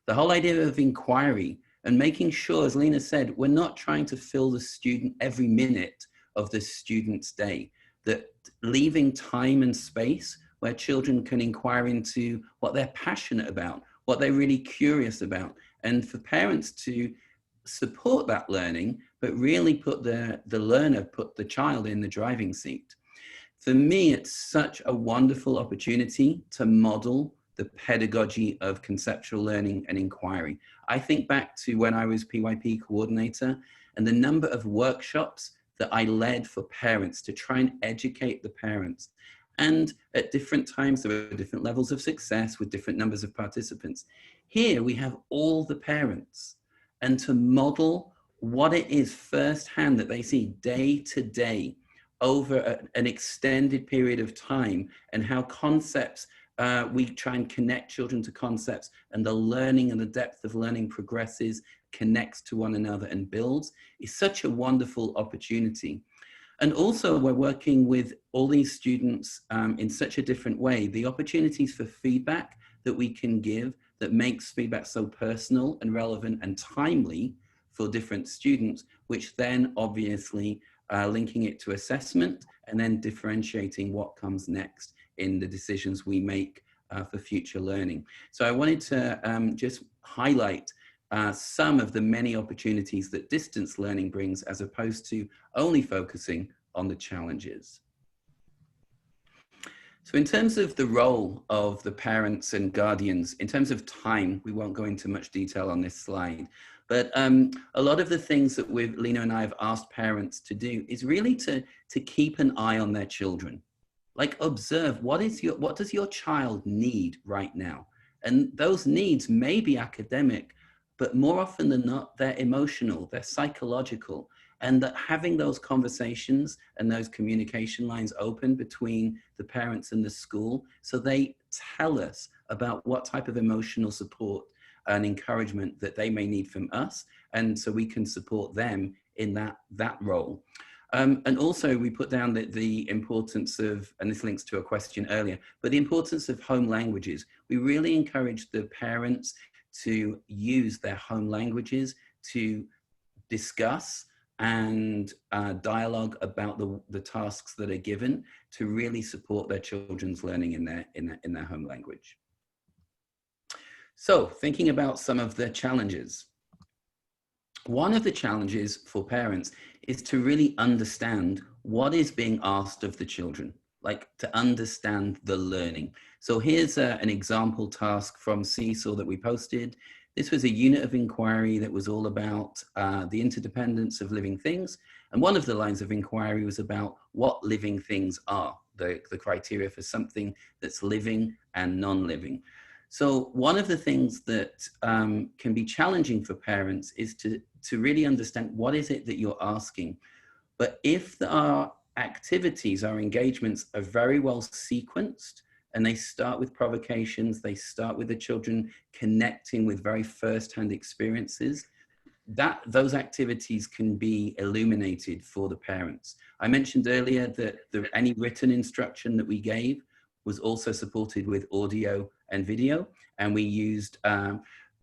The whole idea of inquiry and making sure, as Lina said, we're not trying to fill the student every minute of the student's day, that leaving time and space where children can inquire into what they're passionate about, what they're really curious about, and for parents to support that learning, but really put put the child in the driving seat. For me, it's such a wonderful opportunity to model the pedagogy of conceptual learning and inquiry. I think back to when I was PYP coordinator and the number of workshops that I led for parents to try and educate the parents. And at different times, there were different levels of success with different numbers of participants. Here we have all the parents, and to model what it is firsthand that they see day to day over an extended period of time, and how concepts, we try and connect children to concepts, and the learning and the depth of learning progresses, connects to one another and builds, is such a wonderful opportunity. And also we're working with all these students in such a different way. The opportunities for feedback that we can give that makes feedback so personal and relevant and timely for different students, which then obviously linking it to assessment and then differentiating what comes next in the decisions we make for future learning. So I wanted to just highlight some of the many opportunities that distance learning brings, as opposed to only focusing on the challenges. So in terms of the role of the parents and guardians, in terms of time, we won't go into much detail on this slide, but a lot of the things that Lina and I have asked parents to do is really to keep an eye on their children. Like, observe what does your child need right now? And those needs may be academic, but more often than not, they're emotional, they're psychological. And that having those conversations and those communication lines open between the parents and the school, so they tell us about what type of emotional support and encouragement that they may need from us, and so we can support them in that role. And also we put down the importance of, and this links to a question earlier, but the importance of home languages. We really encourage the parents to use their home languages to discuss and dialogue about the tasks that are given, to really support their children's learning in their home language. So thinking about some of the challenges. One of the challenges for parents is to really understand what is being asked of the children, like to understand the learning. So here's an example task from Seesaw that we posted This was a unit of inquiry that was all about the interdependence of living things. And one of the lines of inquiry was about what living things are, the criteria for something that's living and non-living. So one of the things that can be challenging for parents is to really understand what is it that you're asking. But if our activities, our engagements are very well sequenced, and they start with provocations, they start with the children connecting with very first-hand experiences, those activities can be illuminated for the parents. I mentioned earlier that any written instruction that we gave was also supported with audio and video, and we used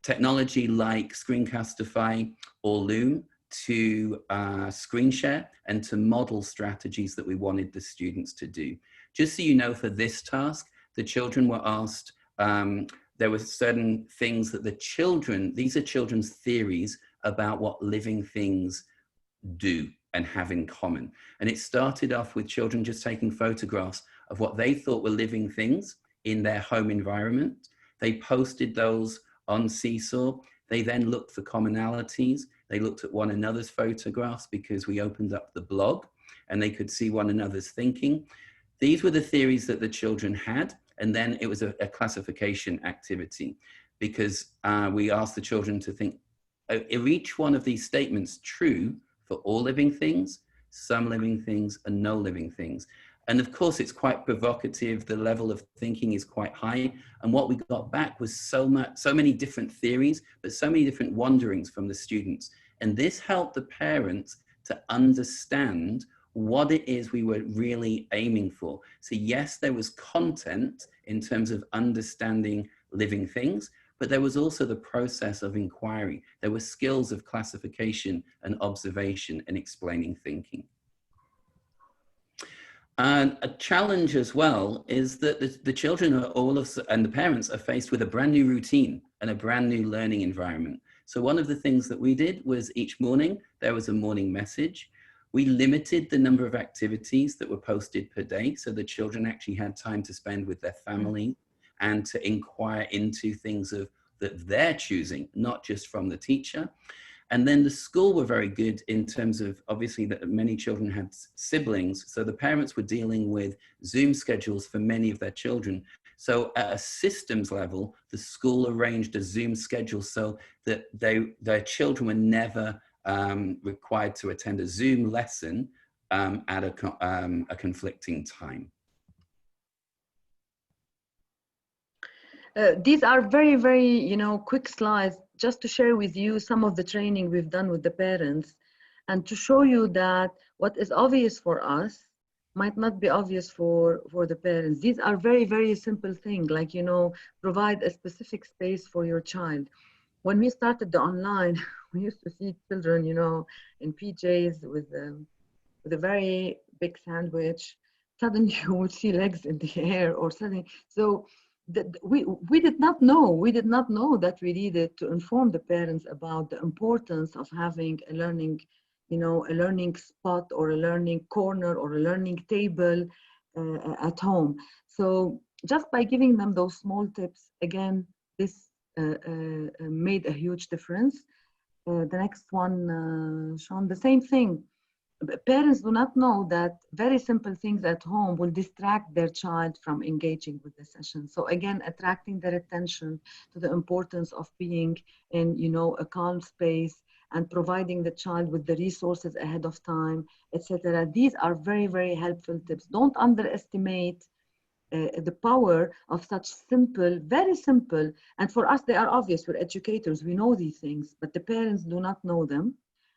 technology like Screencastify or Loom to screen share and to model strategies that we wanted the students to do. Just so you know, for this task, the children were asked, there were certain things that these are children's theories about what living things do and have in common. And it started off with children just taking photographs of what they thought were living things in their home environment. They posted those on Seesaw. They then looked for commonalities. They looked at one another's photographs because we opened up the blog and they could see one another's thinking. These were the theories that the children had. And then it was a classification activity because we asked the children to think, are each one of these statements true for all living things, some living things, and no living things? And of course, it's quite provocative. The level of thinking is quite high. And what we got back was so many different theories, but so many different wonderings from the students. And this helped the parents to understand what it is we were really aiming for. So yes, there was content in terms of understanding living things, but there was also the process of inquiry. There were skills of classification and observation and explaining thinking. And a challenge as well is that the children and the parents are faced with a brand new routine and a brand new learning environment. So one of the things that we did was each morning, there was a morning message. We limited the number of activities that were posted per day, so the children actually had time to spend with their family and to inquire into things that they're choosing, not just from the teacher. And then the school were very good in terms of, obviously, that many children had siblings, so the parents were dealing with Zoom schedules for many of their children. So at a systems level, the school arranged a Zoom schedule so that their children were never required to attend a Zoom lesson at a conflicting time. These are very, very, quick slides just to share with you some of the training we've done with the parents and to show you that what is obvious for us might not be obvious for the parents. These are very, very simple things like, provide a specific space for your child. When we started the online, we used to see children, in PJs with a very big sandwich. Suddenly you would see legs in the air or something. So we did not know that we needed to inform the parents about the importance of having a learning, a learning spot or a learning corner or a learning table at home. So just by giving them those small tips, again, this made a huge difference. The next one, Sean, the same thing. Parents do not know that very simple things at home will distract their child from engaging with the session. So again, attracting their attention to the importance of being in, a calm space and providing the child with the resources ahead of time, etc. These are very, very helpful tips. Don't underestimate the power of such simple, very simple, and for us, they are obvious. We're educators, we know these things, but the parents do not know them.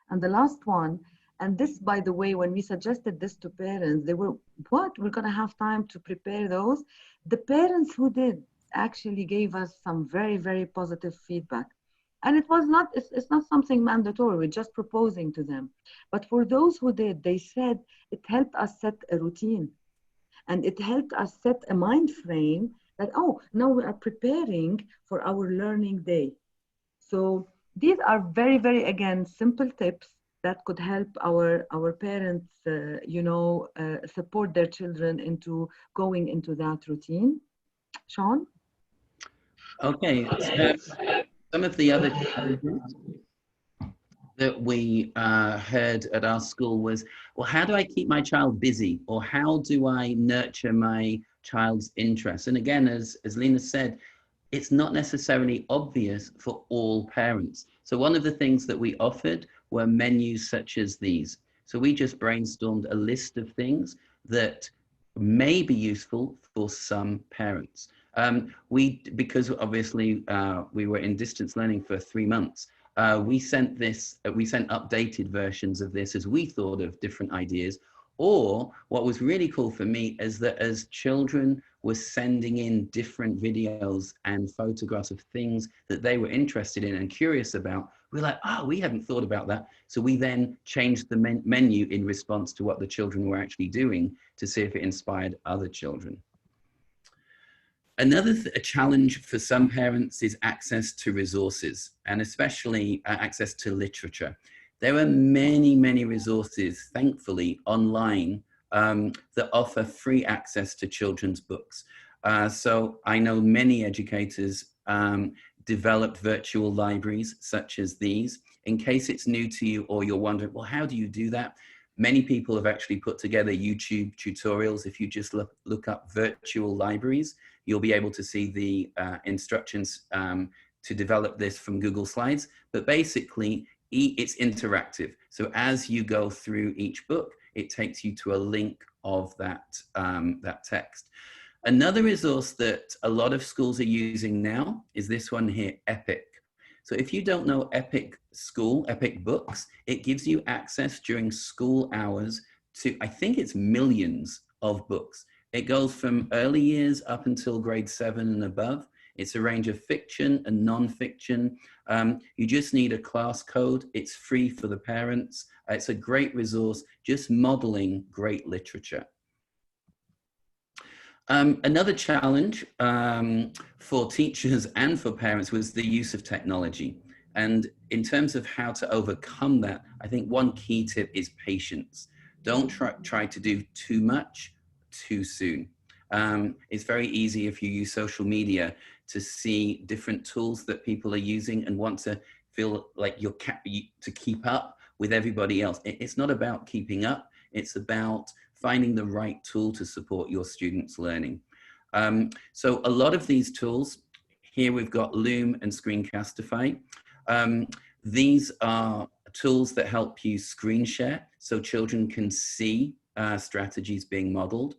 And the last one, and this, by the way, when we suggested this to parents, they were, what? We're going to have time to prepare those? The parents who did actually gave us some very, very positive feedback. And it was not, it's not something mandatory, we're just proposing to them. But for those who did, they said it helped us set a routine. And it helped us set a mind frame that, oh, now we are preparing for our learning day. So these are very, very, again, simple tips that could help our parents, support their children into going into that routine. Sean? Okay. Some of the other challenges that we heard at our school was, well, how do I keep my child busy? Or how do I nurture my child's interests? And again, as Lina said, it's not necessarily obvious for all parents. So one of the things that we offered were menus such as these. So we just brainstormed a list of things that may be useful for some parents. Because obviously we were in distance learning for 3 months, we sent updated versions of this as we thought of different ideas. Or what was really cool for me is that as children were sending in different videos and photographs of things that they were interested in and curious about, we're like, oh, we hadn't thought about that. So we then changed the menu in response to what the children were actually doing to see if it inspired other children. Another challenge for some parents is access to resources, and especially access to literature. There are many, many resources, thankfully, online that offer free access to children's books. So I know many educators developed virtual libraries such as these. In case it's new to you or you're wondering, well, how do you do that? Many people have actually put together YouTube tutorials. If you just look up virtual libraries, you'll be able to see the instructions to develop this from Google Slides. But basically, it's interactive. So as you go through each book, it takes you to a link of that text. Another resource that a lot of schools are using now is this one here, Epic. So if you don't know Epic Books, it gives you access during school hours to, I think it's millions of books. It goes from early years up until grade 7 and above. It's a range of fiction and non-fiction. You just need a class code. It's free for the parents. It's a great resource, just modeling great literature. Another challenge for teachers and for parents was the use of technology. And in terms of how to overcome that, I think one key tip is patience. Don't try to do too much too soon. It's very easy if you use social media to see different tools that people are using and want to feel like you're to keep up with everybody else. It's not about keeping up. It's about finding the right tool to support your students' learning. So a lot of these tools, here we've got Loom and Screencastify. These are tools that help you screen share so children can see strategies being modeled.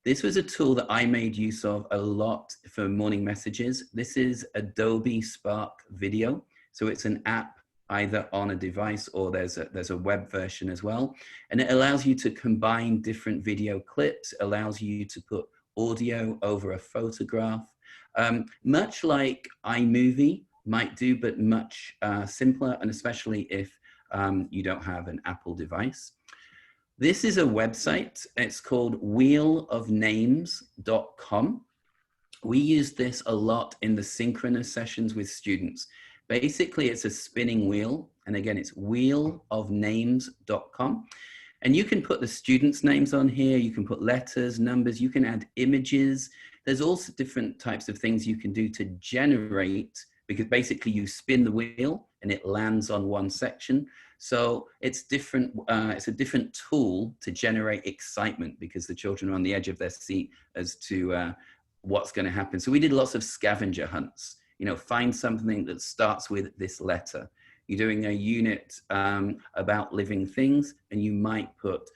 This was a tool that I made use of a lot for morning messages. This is Adobe Spark Video. So it's an app either on a device or there's a web version as well. And it allows you to combine different video clips, allows you to put audio over a photograph, much like iMovie might do, but much simpler, and especially if you don't have an Apple device. This is a website. It's called wheelofnames.com. We use this a lot in the synchronous sessions with students. Basically, it's a spinning wheel. And again, it's wheelofnames.com. And you can put the students' names on here. You can put letters, numbers. You can add images. There's also different types of things you can do to generate, because basically you spin the wheel and it lands on one section. So it's different. It's a different tool to generate excitement because the children are on the edge of their seat as to what's going to happen. So we did lots of scavenger hunts. You know, find something that starts with this letter. You're doing a unit about living things, and you might put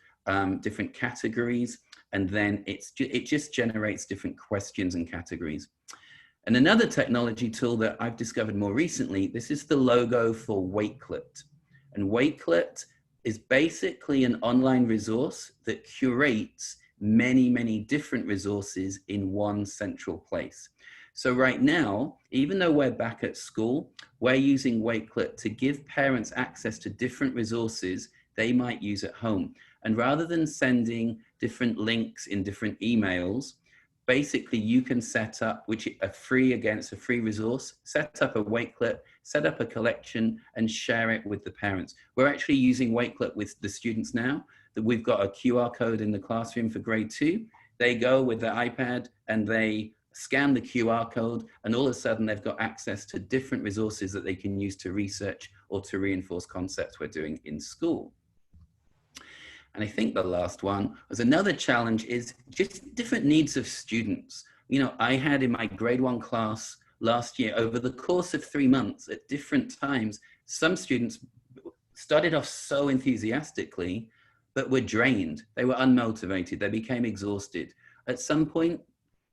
different categories, and then it just generates different questions and categories. And another technology tool that I've discovered more recently, this is the logo for Wakelet. And Wakelet is basically an online resource that curates many, many different resources in one central place. So right now, even though we're back at school, we're using Wakelet to give parents access to different resources they might use at home. And rather than sending different links in different emails, basically you can set up, which a free resource, set up a Wakelet, set up a collection and share it with the parents. We're actually using Wakelet with the students now, that we've got a QR code in the classroom for grade 2. They go with their iPad and they scan the QR code, and all of a sudden they've got access to different resources that they can use to research or to reinforce concepts we're doing in school. And I think the last one was another challenge is just different needs of students. You know, I had in my grade 1 class last year, over the course of 3 months at different times, some students started off so enthusiastically, but were drained. They were unmotivated. They became exhausted. At some point,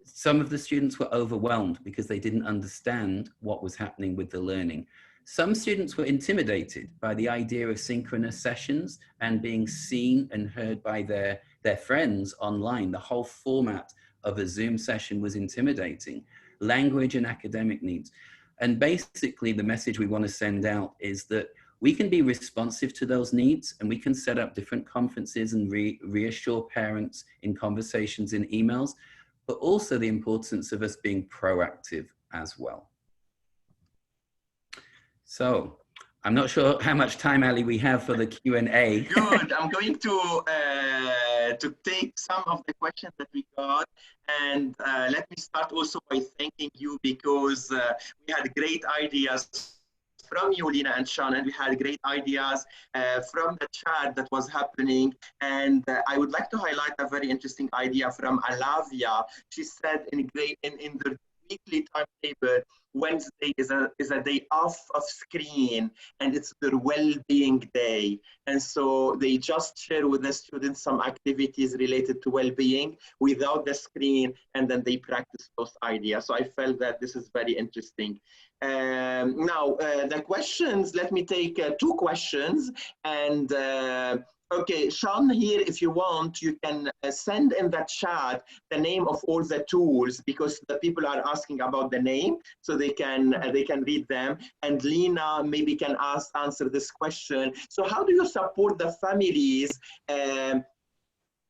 some of the students were overwhelmed because they didn't understand what was happening with the learning. Some students were intimidated by the idea of synchronous sessions and being seen and heard by their friends online. The whole format of a Zoom session was intimidating. Language and academic needs. And basically the message we want to send out is that we can be responsive to those needs, and we can set up different conferences and reassure parents in conversations in emails, but also the importance of us being proactive as well. So I'm not sure how much time, Ali, we have for the Q&A. Good. I'm going to take some of the questions that we got. And let me start also by thanking you, because we had great ideas from you, Lina and Sean, and we had great ideas from the chat that was happening. And I would like to highlight a very interesting idea from Alavia. She said in the weekly timetable, Wednesday is a day off of screen, and it's their well-being day. And so they just share with the students some activities related to well-being without the screen, and then they practice those ideas. So I felt that this is very interesting. Now, the questions, let me take 2 questions. And okay, Sean, here, if you want, you can send in the chat the name of all the tools, because the people are asking about the name, so they can read them. And Lina maybe can answer this question. So how do you support the families,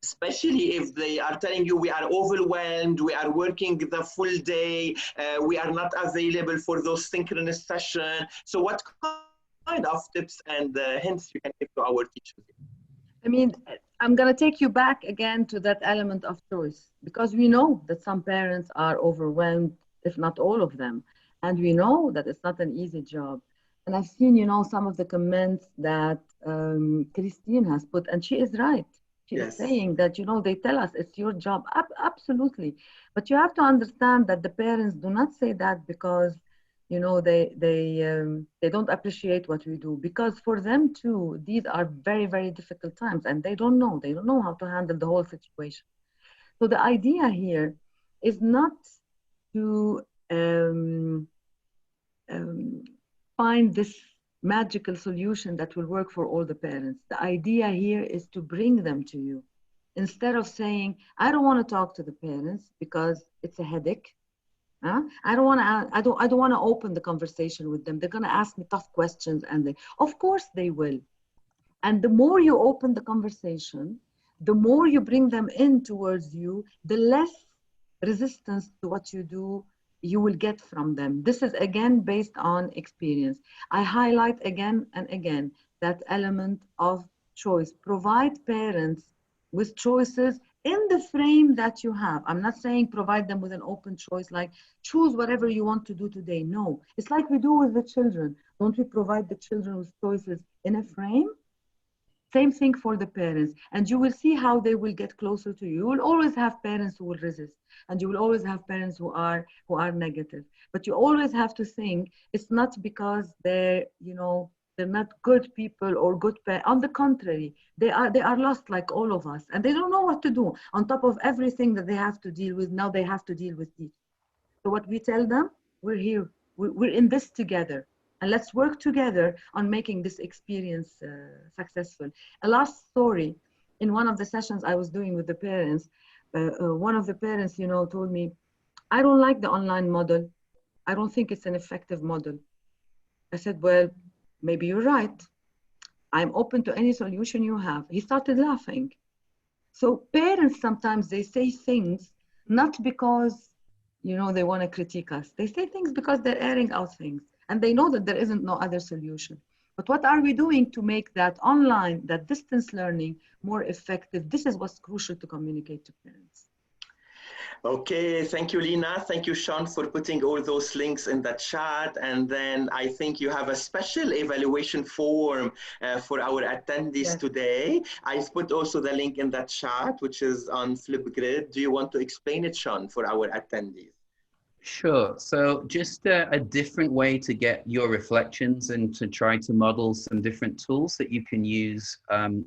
especially if they are telling you we are overwhelmed, we are working the full day, we are not available for those synchronous sessions? So what kind of tips and hints you can give to our teachers? I mean, I'm going to take you back again to that element of choice, because we know that some parents are overwhelmed, if not all of them. And we know that it's not an easy job. And I've seen, you know, some of the comments that Christine has put, and she is right. She is saying that, you know, they tell us it's your job. Absolutely. But you have to understand that the parents do not say that because, you know, they don't appreciate what we do, because for them too, these are very, very difficult times, and they don't know how to handle the whole situation. So the idea here is not to find this magical solution that will work for all the parents. The idea here is to bring them to you, instead of saying, I don't want to talk to the parents because it's a headache. I don't want to open the conversation with them. They're going to ask me tough questions, and of course they will. And the more you open the conversation, the more you bring them in towards you, the less resistance to what you do you will get from them. This is again based on experience. I highlight again and again that element of choice. Provide parents with choices in the frame that you have. I'm not saying provide them with an open choice, like choose whatever you want to do today. No, it's like we do with the children. Don't we provide the children with choices in a frame? Same thing for the parents, and you will see how they will get closer to you. You will always have parents who will resist, and you will always have parents who are negative. But you always have to think it's not because they're not good people or good parents. On the contrary, they are lost like all of us, and they don't know what to do. On top of everything that they have to deal with, now they have to deal with this. So what we tell them, we're here, we're in this together. And let's work together on making this experience successful. A last story, in one of the sessions I was doing with the parents, one of the parents, told me, I don't like the online model. I don't think it's an effective model. I said, well, maybe you're right. I'm open to any solution you have. He started laughing. So parents, sometimes they say things, not because, they want to critique us. They say things because they're airing out things. And they know that there isn't no other solution. But what are we doing to make that online, that distance learning more effective? This is what's crucial to communicate to parents. Okay, thank you, Lina. Thank you, Sean, for putting all those links in the chat. And then I think you have a special evaluation form for our attendees today. I've put also the link in the chat, which is on Flipgrid. Do you want to explain it, Sean, for our attendees? Sure. So just a different way to get your reflections and to try to model some different tools that you can use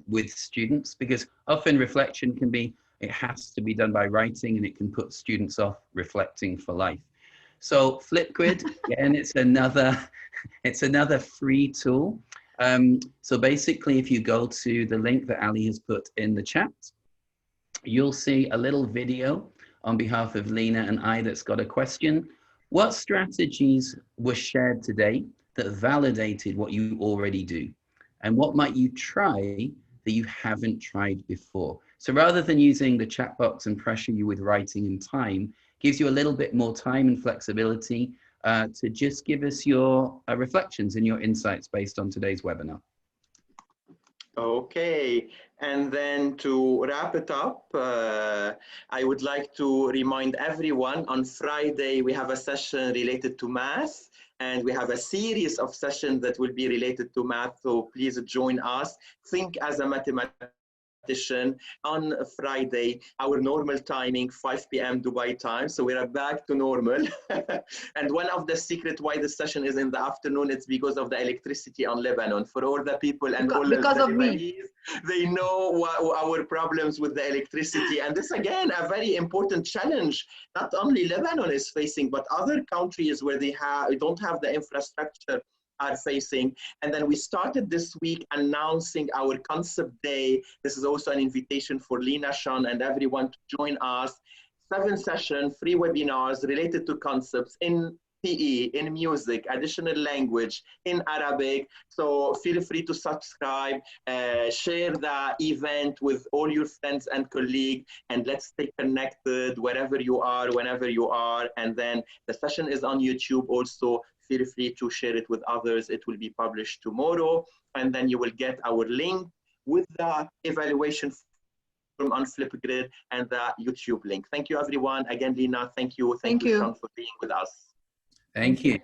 with students, because often reflection can be, it has to be done by writing and it can put students off reflecting for life. So Flipgrid, again, it's another free tool. So basically, if you go to the link that Ali has put in the chat, you'll see a little video on behalf of Lina and I that's got a question. What strategies were shared today that validated what you already do? And what might you try that you haven't tried before? So rather than using the chat box and pressure you with writing and time, gives you a little bit more time and flexibility to just give us your reflections and your insights based on today's webinar. Okay, and then to wrap it up, I would like to remind everyone on Friday we have a session related to math, and we have a series of sessions that will be related to math, so please join us. Think as a mathematician. On Friday, our normal timing, 5 p.m. Dubai time, so we are back to normal. And one of the secret why the session is in the afternoon, it's because of the electricity on Lebanon. For all the people and all because the of Lebanese, me. they know our problems with the electricity. And this, again, a very important challenge, not only Lebanon is facing, but other countries where they don't have the infrastructure are facing. And then we started this week announcing our concept day. This is also an invitation for Lina, Sean, and everyone to join us. 7 sessions, free webinars related to concepts in PE, in music, additional language, in Arabic. So feel free to subscribe, share the event with all your friends and colleagues, and let's stay connected wherever you are, whenever you are. And then the session is on YouTube also. Feel free to share it with others. It will be published tomorrow. And then you will get our link with the evaluation form on Flipgrid and the YouTube link. Thank you, everyone. Again, Lina, thank you. Thank you, Sean, for being with us. Thank you.